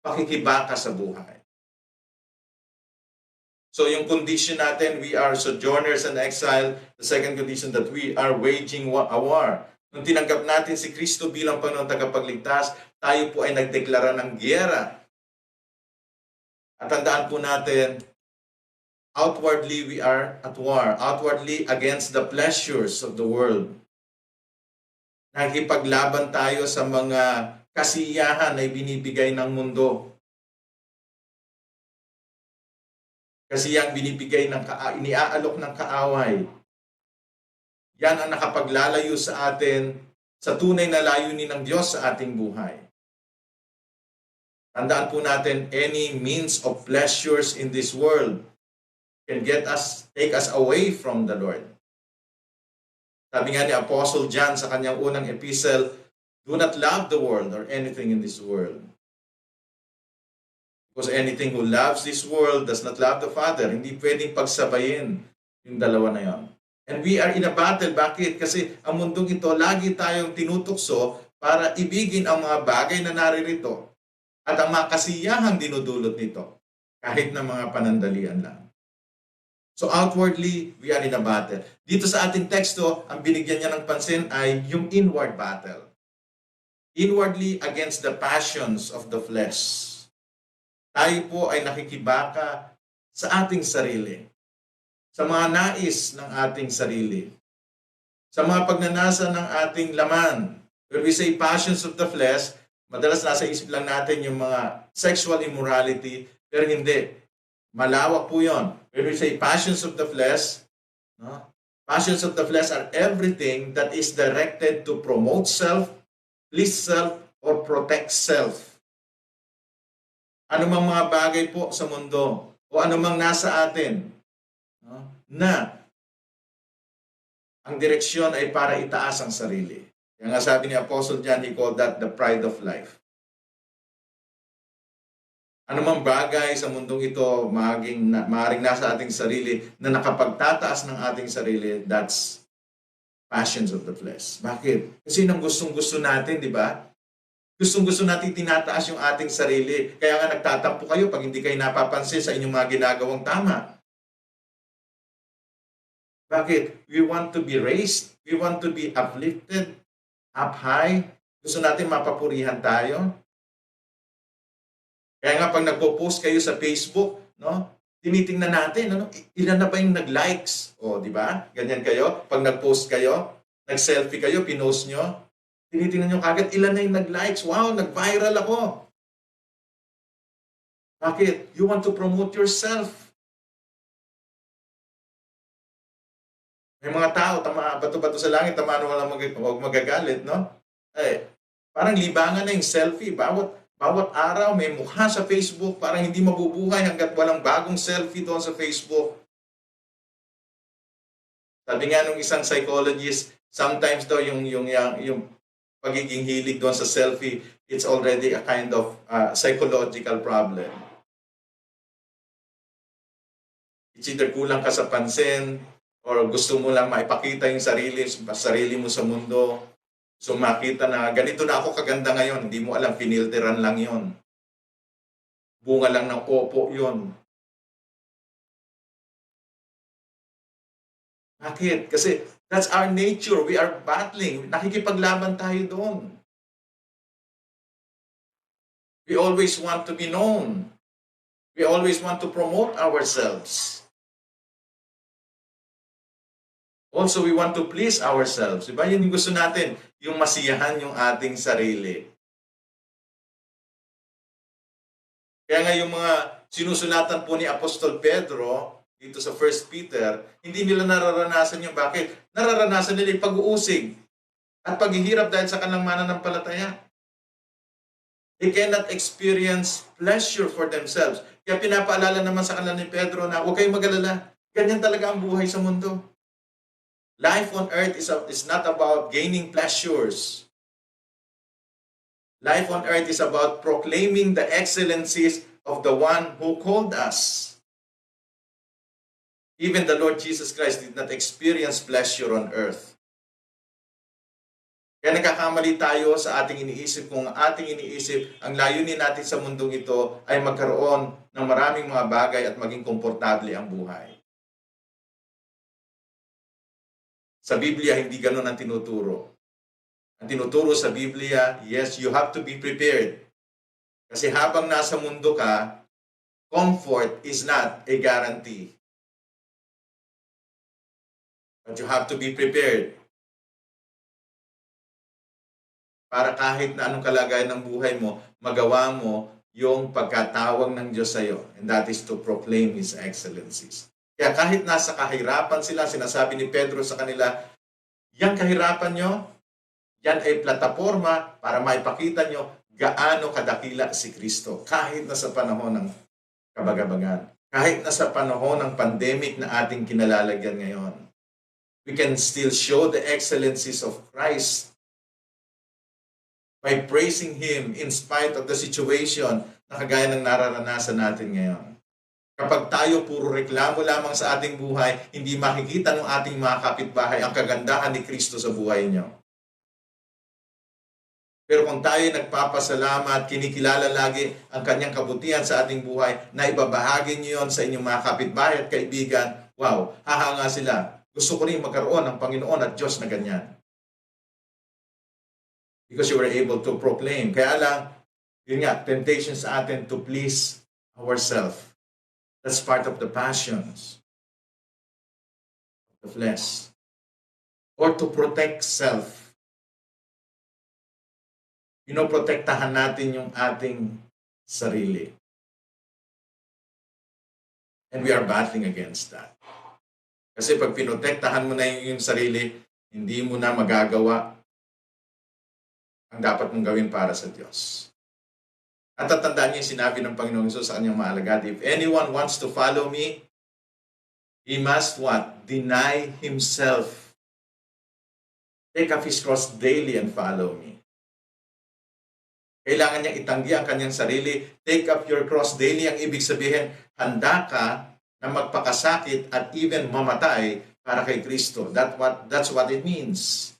pakikibaka sa buhay. So yung condition natin, we are sojourners and exile. The second condition, that we are waging a war. Nung tinanggap natin si Kristo bilang Panginoon tagapagligtas, tayo po ay nagdeklara ng giyera. At tandaan po natin, outwardly we are at war. Outwardly against the pleasures of the world. Nakikipaglaban tayo sa mga kasiyahan na ibinibigay ng mundo. Kasiyang binibigay iniaalok ng kaaway. Yan ang nakapaglalayo sa atin sa tunay na layunin ng Diyos sa ating buhay. Tandaan po natin, any means of pleasures in this world can take us away from the Lord. Sabi nga ni Apostle John sa kanyang unang epistle, do not love the world or anything in this world. Because anything who loves this world does not love the Father. Hindi pwedeng pagsabayin yung dalawa na yon. And we are in a battle. Bakit? Kasi ang mundong ito, lagi tayong tinutukso para ibigin ang mga bagay na naririto at ang mga kasiyahang dinudulot nito, kahit na mga panandalian lang. So outwardly, we are in a battle. Dito sa ating teksto, ang binigyan niya ng pansin ay yung inward battle. Inwardly against the passions of the flesh. Tayo po ay nakikibaka sa ating sarili. Sa mga nais ng ating sarili. Sa mga pagnanasa ng ating laman. When we say passions of the flesh, madalas nasa isip lang natin yung mga sexual immorality, pero hindi. Malawak po yun. When we say passions of the flesh, passions of the flesh are everything that is directed to promote self, please self, or protect self. anumang mga bagay po sa mundo o anumang nasa atin, no, na ang direksyon ay para itaas ang sarili. Kaya nga sabi ni Apostle John, he called that the pride of life. Anumang bagay sa mundong ito, maaaring nasa ating sarili na nakapagtataas ng ating sarili, that's passions of the flesh. Bakit? Kasi nang gustong-gusto natin, di ba? Gustong-gusto natin tinataas yung ating sarili. Kaya nga nagtatampo kayo pag hindi kayo napapansin sa inyong mga ginagawang tama. Bakit? We want to be raised. We want to be uplifted, up high. Gusto natin mapapurihan tayo. Kaya nga pag nagpo-post kayo sa Facebook, no? Tinitingnan natin, ano, ilan na ba yung nag-likes? O, di ba? Ganyan kayo. Pag nag-post kayo, nag-selfie kayo, pinost nyo, tinitingnan nyo kagad, ilan na yung nag-likes? Wow, nag-viral ako. Bakit? You want to promote yourself. May mga tao, bato-bato sa langit, tamaan walang magagalit, no? Eh, parang libangan na yung selfie. Bawat araw may mukha sa Facebook, parang hindi mabubuhay hanggat walang bagong selfie doon sa Facebook. Sabi nga nung isang psychologist, sometimes daw yung pagiging hilig doon sa selfie, it's already a kind of psychological problem. It's either kulang ka sa pansin, or gusto mo lang maipakita yung sarili mo sa mundo. So makita na ganito na ako kaganda ngayon, hindi mo alam, pinilteran lang yon. Bunga lang ng opo yon. Bakit? Kasi that's our nature. We are battling. Nakikipaglaban tayo doon. We always want to be known. We always want to promote ourselves. Also, we want to please ourselves. Diba? Yun yung gusto natin, yung masiyahan yung ating sarili. Kaya nga yung mga sinusulatan po ni Apostol Pedro, dito sa 1 Peter, hindi nila nararanasan yung bakit. Nararanasan nila yung pag-uusig at paghihirap dahil sa kanilang mananampalataya. They cannot experience pleasure for themselves. Kaya pinapaalala naman sa kanila ni Pedro na huwag kayong mag-alala. Ganyan talaga ang buhay sa mundo. Life on earth is not about gaining pleasures. Life on earth is about proclaiming the excellencies of the one who called us. Even the Lord Jesus Christ did not experience pleasure on earth. Kaya nagkakamali tayo sa ating iniisip kung ating iniisip ang layunin natin sa mundong ito ay magkaroon ng maraming mga bagay at maging komportable ang buhay. Sa Biblia, hindi ganun ang tinuturo. Ang tinuturo sa Biblia, yes, you have to be prepared. Kasi habang nasa mundo ka, comfort is not a guarantee. But you have to be prepared. Para kahit na anong kalagayan ng buhay mo, magawa mo yung pagkatawag ng Diyos sa iyo. And that is to proclaim His excellencies. Kaya kahit nasa kahirapan sila, sinasabi ni Pedro sa kanila, yang kahirapan nyo, yan ay plataforma para maipakita nyo gaano kadakila si Kristo. Kahit na sa panahon ng kabagabagan, kahit na sa panahon ng pandemic na ating kinalalagyan ngayon, we can still show the excellencies of Christ by praising Him in spite of the situation na kagaya ng nararanasan natin ngayon. Kapag tayo puro reklamo lamang sa ating buhay, hindi makikita ng ating mga kapitbahay ang kagandahan ni Kristo sa buhay niyo. Pero kung tayo nagpapasalamat, kinikilala lagi ang kanyang kabutihan sa ating buhay, na ibabahagi niyo yon sa inyong mga kapitbahay at kaibigan, wow, hahanga sila. Gusto ko rin magkaroon ng Panginoon at Diyos na ganyan. Because you were able to proclaim. Kaya lang, yun nga, temptation sa atin to please ourselves. That's part of the passions of the flesh. Or to protect self. Pinoprotektahan natin yung ating sarili. And we are battling against that. Kasi pag pinotektahan mo na yung sarili, hindi mo na magagawa ang dapat mong gawin para sa Diyos. At tatandaan niyo yung sinabi ng Panginoong Hesus sa kanyang mga alagad, if anyone wants to follow me, he must what? Deny himself. Take up his cross daily and follow me. Kailangan niyang itanggi ang kanyang sarili. Take up your cross daily. Ang ibig sabihin, handa ka na magpakasakit at even mamatay para kay Kristo. That's what it means.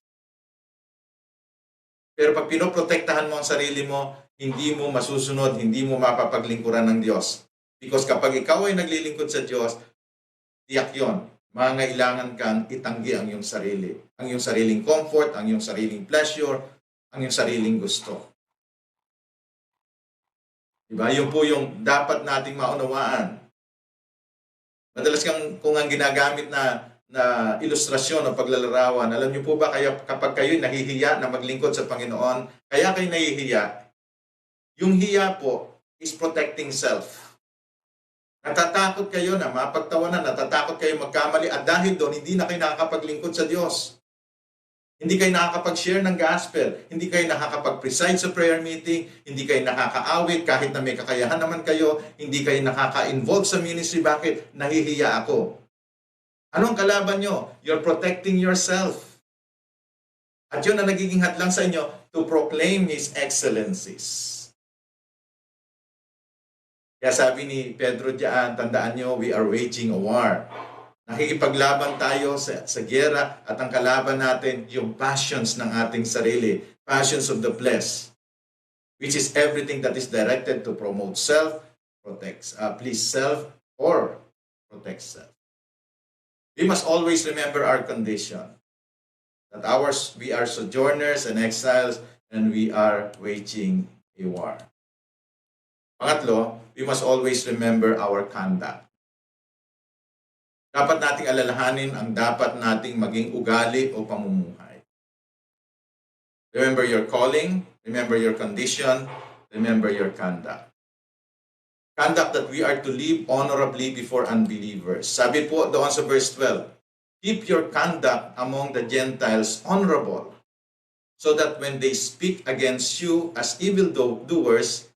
Pero pag pinoprotektahan mo ang sarili mo, hindi mo masusunod, hindi mo mapapaglingkuran ng Diyos. Because kapag ikaw ay naglilingkod sa Diyos, tiyak yun. Mangailangan kang itanggi ang iyong sarili. Ang iyong sariling comfort, ang iyong sariling pleasure, ang iyong sariling gusto. Diba? Yun po yung dapat nating maunawaan. Madalas kung ang ginagamit na ilustrasyon o paglalarawan, alam niyo po ba kapag kayo'y nahihiya na maglingkod sa Panginoon, kaya kayo nahihiya, yung hiya po is protecting self. Natatakot kayo na mapagtawanan, natatakot kayo magkamali at dahil doon hindi na kayo nakakapaglingkod sa Diyos. Hindi kayo nakakapag-share ng gospel, hindi kayo nakakapag-preside sa prayer meeting, hindi kayo nakakaawit kahit na may kakayahan naman kayo, hindi kayo nakaka-involve sa ministry. Bakit? Nahihiya ako. Anong kalaban nyo? You're protecting yourself. At yun ang nagiging hadlang sa inyo to proclaim His excellencies. Kaya sabi ni Pedro diyan, tandaan nyo, we are waging a war. Nakikipaglaban tayo sa giyera at ang kalaban natin yung passions ng ating sarili, passions of the flesh, which is everything that is directed to promote self, please self, or protect self. We must always remember our condition, that we are sojourners and exiles, and we are waging a war. Pangatlo, we must always remember our conduct. Dapat nating alalahanin ang dapat nating maging ugali o pamumuhay. Remember your calling, remember your condition, remember your conduct. Conduct that we are to live honorably before unbelievers. Sabi po doon sa verse 12, keep your conduct among the Gentiles honorable, so that when they speak against you as evildoers,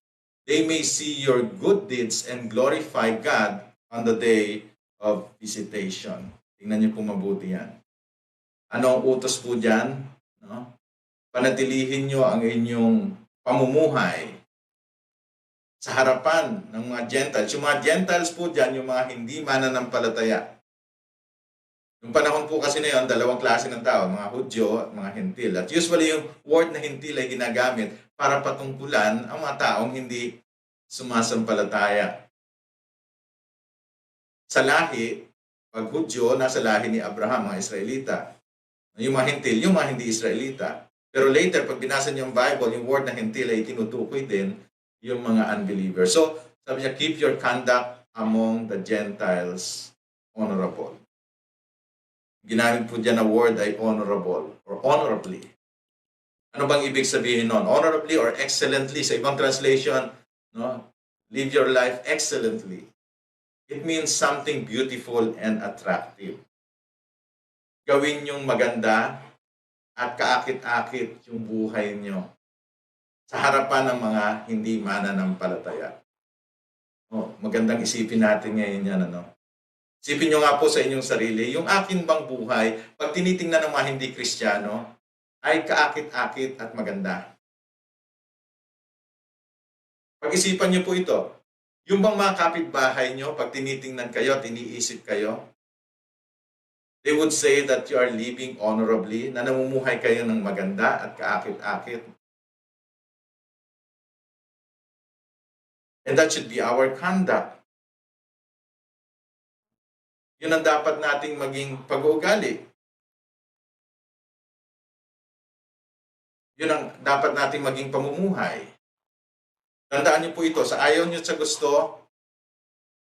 they may see your good deeds and glorify God on the day of visitation. Tingnan niyo po mabuti yan. Ano ang utos po dyan? No? Panatilihin niyo ang inyong pamumuhay sa harapan ng mga Gentiles. Yung mga Gentiles po dyan, yung mga hindi mananampalataya. Yung panahon po kasi na yun, dalawang klase ng tao, mga Hudyo at mga Hentil. At usually yung word na Hentil ay ginagamit para patungkulan ang mga taong hindi sumasampalataya. Sa lahi, pag Hudyo, nasa lahi ni Abraham, mga Israelita. Yung mga Hentil, yung mga hindi Israelita. Pero later, pag binasa niyo yung Bible, yung word na Hentil ay tinutukoy din yung mga unbelievers. So, sabi niya, keep your conduct among the Gentiles honorable. Ginamit po dyan na word ay honorable or honorably. Ano bang ibig sabihin nun? Honorably or excellently. Sa ibang translation, no? Live your life excellently. It means something beautiful and attractive. Gawin yung maganda at kaakit-akit yung buhay nyo sa harapan ng mga hindi mananampalataya. Magandang isipin natin ngayon yan. Isipin nyo nga po sa inyong sarili, yung akin bang buhay, pag tinitingnan ng mga hindi Kristiyano, ay kaakit-akit at maganda. Pag-isipan nyo po ito. Yung bang mga kapitbahay nyo, pag tinitingnan kayo at iniisip kayo, they would say that you are living honorably, na namumuhay kayo ng maganda at kaakit-akit. And that should be our conduct. Yun ang dapat nating maging pag-uugali. Yun ang dapat nating maging pamumuhay. Tandaan niyo po ito, sa ayaw niyo sa gusto,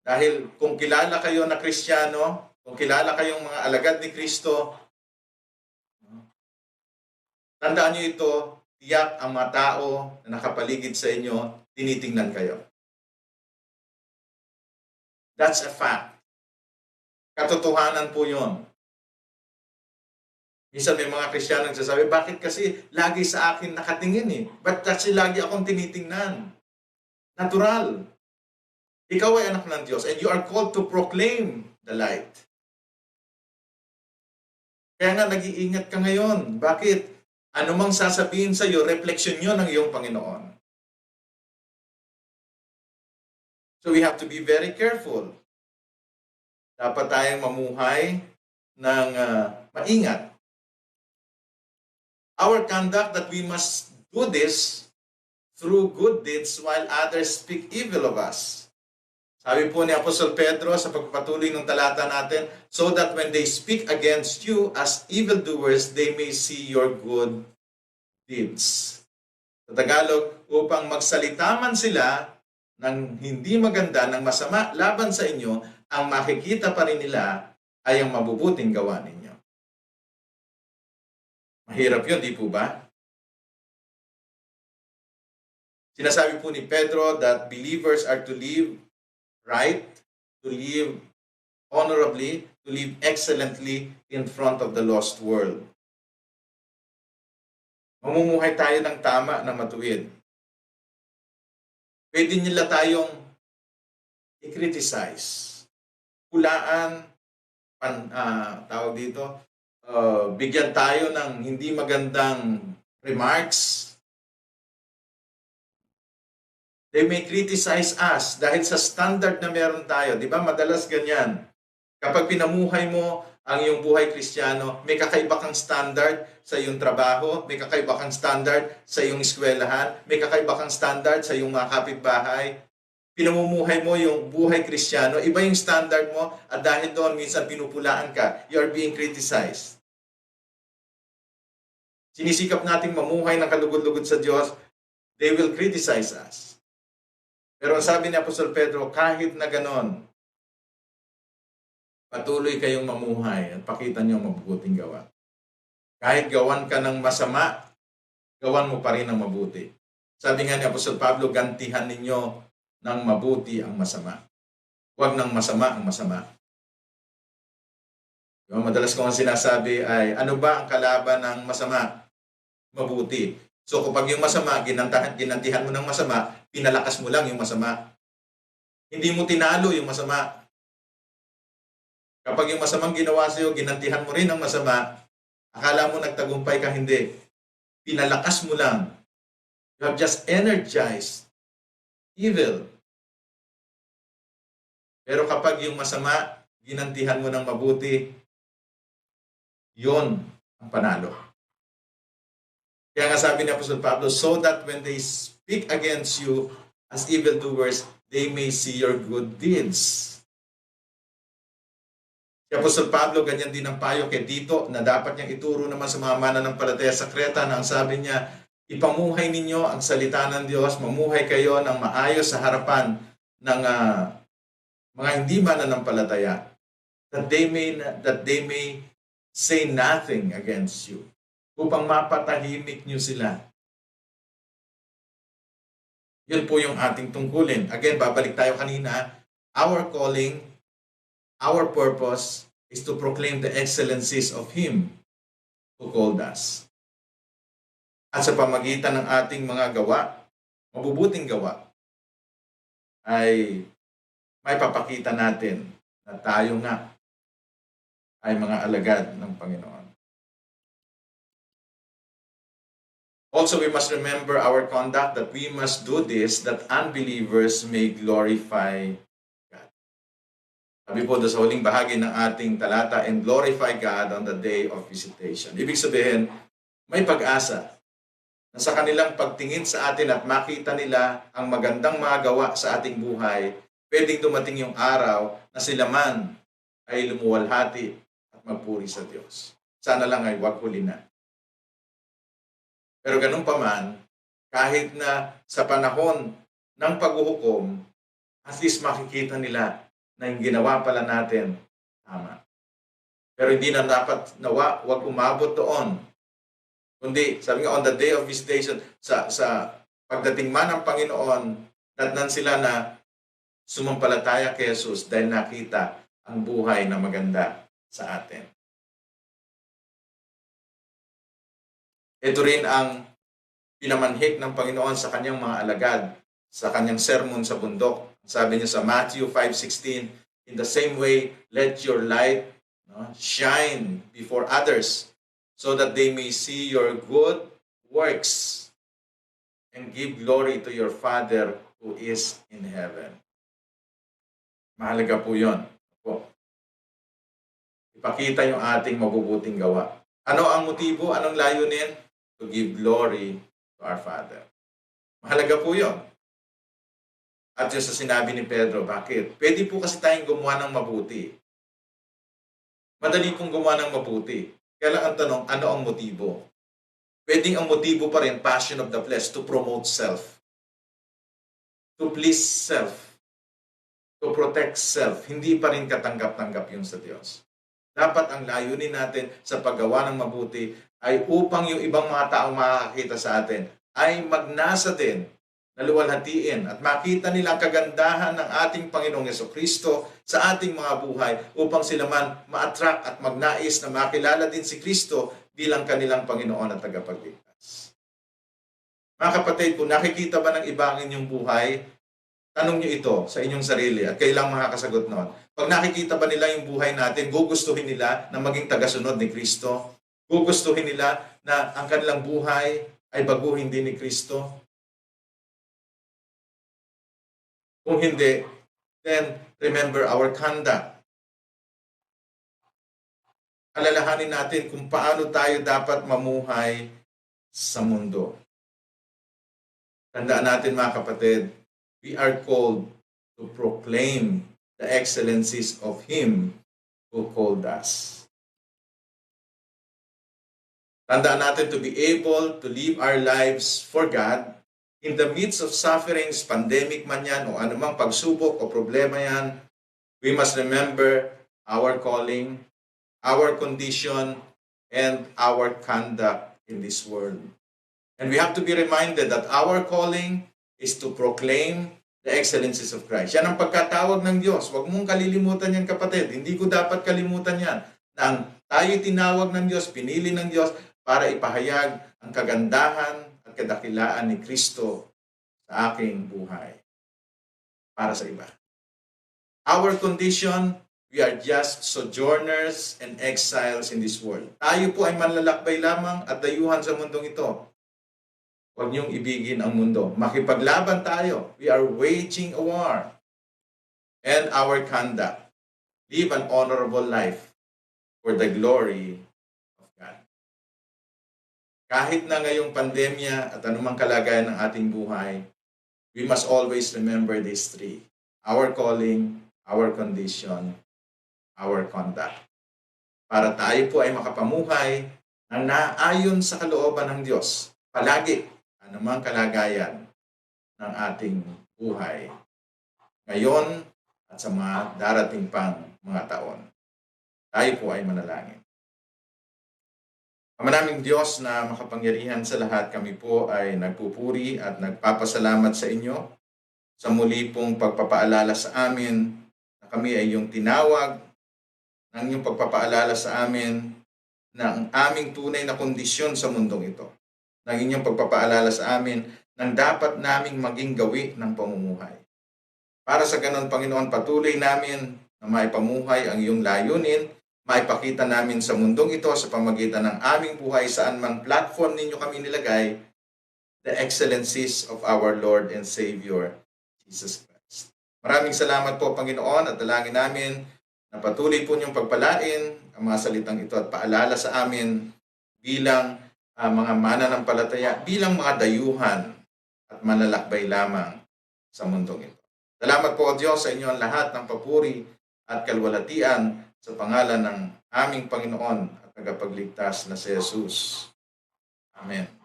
dahil kung kilala kayo na Kristiyano, kung kilala kayong mga alagad ni Kristo, tandaan niyo ito, tiyak ang mga tao na nakapaligid sa inyo, tinitingnan kayo. That's a fact. Katotohanan po yun. Minsan may mga Kristiyano nagsasabi, bakit kasi lagi sa akin nakatingin eh? Ba't kasi lagi akong tinitingnan? Natural. Ikaw ay anak ng Diyos and you are called to proclaim the light. Kaya nga nag-iingat ka ngayon. Bakit? Ano mang sasabihin sa iyo, refleksyon yun ng iyong Panginoon. So we have to be very careful. Dapat tayong mamuhay ng maingat. Our conduct that we must do this through good deeds while others speak evil of us. Sabi po ni Apostol Pedro sa pagpapatuloy ng talata natin, so that when they speak against you as evildoers, they may see your good deeds. Sa Tagalog, upang magsalita man sila ng hindi maganda, ng masama laban sa inyo, ang makikita pa rin nila ay ang mabubuting gawa ninyo. Mahirap yun, di po ba? Sinasabi po ni Pedro that believers are to live right, to live honorably, to live excellently in front of the lost world. Mamumuhay tayo ng tama na matuwid. Pwede nila tayong i-criticize, hulaan, tawag dito, bigyan tayo ng hindi magandang remarks. They may criticize us dahil sa standard na meron tayo. Di ba? Madalas ganyan. Kapag pinamuhay mo ang iyong buhay Kristiyano, may kakaiba kang standard sa iyong trabaho, may kakaiba kang standard sa iyong eskwelahan, may kakaiba kang standard sa iyong mga kapitbahay. Pinamumuhay mo yung buhay Kristiyano, iba yung standard mo, at dahil doon minsan pinupulaan ka, you are being criticized. Sinisikap nating mamuhay ng kalugod-lugod sa Diyos, they will criticize us. Pero sabi ni Apostol Pedro, kahit na ganon, patuloy kayong mamuhay at pakita niyo ang mabuting gawa. Kahit gawan ka ng masama, gawan mo pa rin ang mabuti. Sabi nga ni Apostol Pablo, gantihan ninyo ng mabuti ang masama. Huwag ng masama ang masama. Diba? Madalas ko ang sinasabi ay, ano ba ang kalaban ng masama? Mabuti. So kapag yung masama, ginantihan mo ng masama, pinalakas mo lang yung masama. Hindi mo tinalo yung masama. Kapag yung masamang ginawa sa'yo, ginantihan mo rin ang masama, akala mo nagtagumpay ka, hindi. Pinalakas mo lang. You have just energized evil. Pero kapag yung masama, ginantihan mo ng mabuti, yon ang panalo. Kaya nga sabi ni Apostol Pablo, so that when they speak against you as evildoers, they may see your good deeds. Si Apostol Pablo, ganyan din ang payo kay Tito na dapat niyang ituro naman sa mga mananampalataya sa Kreta na ang sabi niya, ipamuhay ninyo ang salita ng Diyos, mamuhay kayo ng maayos sa harapan ng mga hindi mananampalataya, that they may say nothing against you, upang mapatahimik niyo sila. Yun po yung ating tungkulin. Again, babalik tayo kanina. Our calling, our purpose is to proclaim the excellencies of Him who called us. At sa pamagitan ng ating mga gawa, mabubuting gawa, ay may papakita natin na tayo nga ay mga alagad ng Panginoon. Also, we must remember our conduct that we must do this that unbelievers may glorify God. Sabi po doon sa huling bahagi ng ating talata, and glorify God on the day of visitation. Ibig sabihin, may pag-asa na sa kanilang pagtingin sa atin at makita nila ang magandang mga gawa sa ating buhay, pwedeng dumating yung araw na sila man ay lumuwalhati at magpuri sa Diyos. Sana lang ay wag huli na. Pero ganun pa man, kahit na sa panahon ng paghuhukom, at least makikita nila na yung ginawa pala natin tama. Pero hindi na dapat nawa, wag umabot doon. Kundi, sabi nga, on the day of visitation, sa pagdating man ng Panginoon, natnan sila na sumampalataya kay Jesus dahil nakita ang buhay na maganda sa atin. Ito rin ang pinamanhik ng Panginoon sa kanyang mga alagad sa kanyang sermon sa bundok. Sabi niya sa Matthew 5:16, in the same way, let your light shine before others so that they may see your good works and give glory to your Father who is in heaven. Mahalaga po yun. Ipakita yung ating mabubuting gawa. Ano ang motibo? Anong layunin? To give glory to our Father. Mahalaga po yun. At yung sa sinabi ni Pedro, bakit? Pwede po kasi tayong gumawa ng mabuti. Madali pong gumawa ng mabuti. Kaya lang ang tanong, ano ang motibo? Pwedeng ang motibo pa rin, passion of the flesh, to promote self. To please self. To protect self. Hindi pa rin katanggap-tanggap yun sa Diyos. Dapat ang layunin natin sa paggawa ng mabuti ay upang yung ibang mga taong makakakita sa atin ay magnasa din, naluwalhatiin at makita nila ang kagandahan ng ating Panginoong Jesucristo sa ating mga buhay upang sila man ma-attract at magnais na makilala din si Kristo bilang kanilang Panginoon at tagapagligtas. Mga kapatid, kung nakikita ba ng iba ang inyong buhay, tanong nyo ito sa inyong sarili at kailang makakasagot noon. Pag nakikita ba nila yung buhay natin, gugustuhin nila na maging tagasunod ni Kristo? Gugustuhin nila na ang kanilang buhay ay baguhin din ni Kristo? Kung hindi, then remember our conduct. Alalahanin natin kung paano tayo dapat mamuhay sa mundo. Tandaan natin mga kapatid, we are called to proclaim the excellencies of Him who called us. Tandaan natin to be able to live our lives for God in the midst of sufferings, pandemic man yan, o anumang pagsubok o problema yan. We must remember our calling, our condition, and our conduct in this world. And we have to be reminded that our calling is to proclaim the excellencies of Christ. Yan ang pagkatawag ng Diyos. Huwag mong kalilimutan yan, kapatid. Hindi ko dapat kalimutan yan. Na ang tayo tinawag ng Diyos, pinili ng Diyos para ipahayag ang kagandahan at kadakilaan ni Kristo sa aking buhay. Para sa iba. Our condition, we are just sojourners and exiles in this world. Tayo po ay manlalakbay lamang at dayuhan sa mundong ito. Huwag niyong ibigin ang mundo. Makipaglaban tayo. We are waging a war. And our conduct. Live an honorable life for the glory of God. Kahit na ngayong pandemya at anumang kalagayan ng ating buhay, we must always remember these three. Our calling, our condition, our conduct. Para tayo po ay makapamuhay na naayon sa kalooban ng Diyos. Palagi. Anumang kalagayan ng ating buhay ngayon at sa mga darating pang mga taon. Tayo po ay manalangin. Ama naming Diyos na makapangyarihan sa lahat, kami po ay nagpupuri at nagpapasalamat sa inyo sa muli pong pagpapaalala sa amin na kami ay iyong tinawag, ng iyong pagpapaalala sa amin na ang aming tunay na kondisyon sa mundong ito. Ng inyong pagpapaalala sa amin ng dapat naming maging gawi ng pamumuhay. Para sa ganon, Panginoon, patuloy namin na maipamuhay ang iyong layunin, maipakita namin sa mundong ito sa pamagitan ng aming buhay saan mang platform ninyo kami nilagay, the excellencies of our Lord and Savior, Jesus Christ. Maraming salamat po, Panginoon, at dalangin namin na patuloy po niyong pagpalain ang mga salitang ito at paalala sa amin bilang mga mananampalataya, bilang mga dayuhan at manlalakbay lamang sa mundong ito. Salamat po, Diyos, sa inyo ang lahat ng papuri at kalwalatian sa pangalan ng aming Panginoon at tagapagligtas na si Jesus. Amen.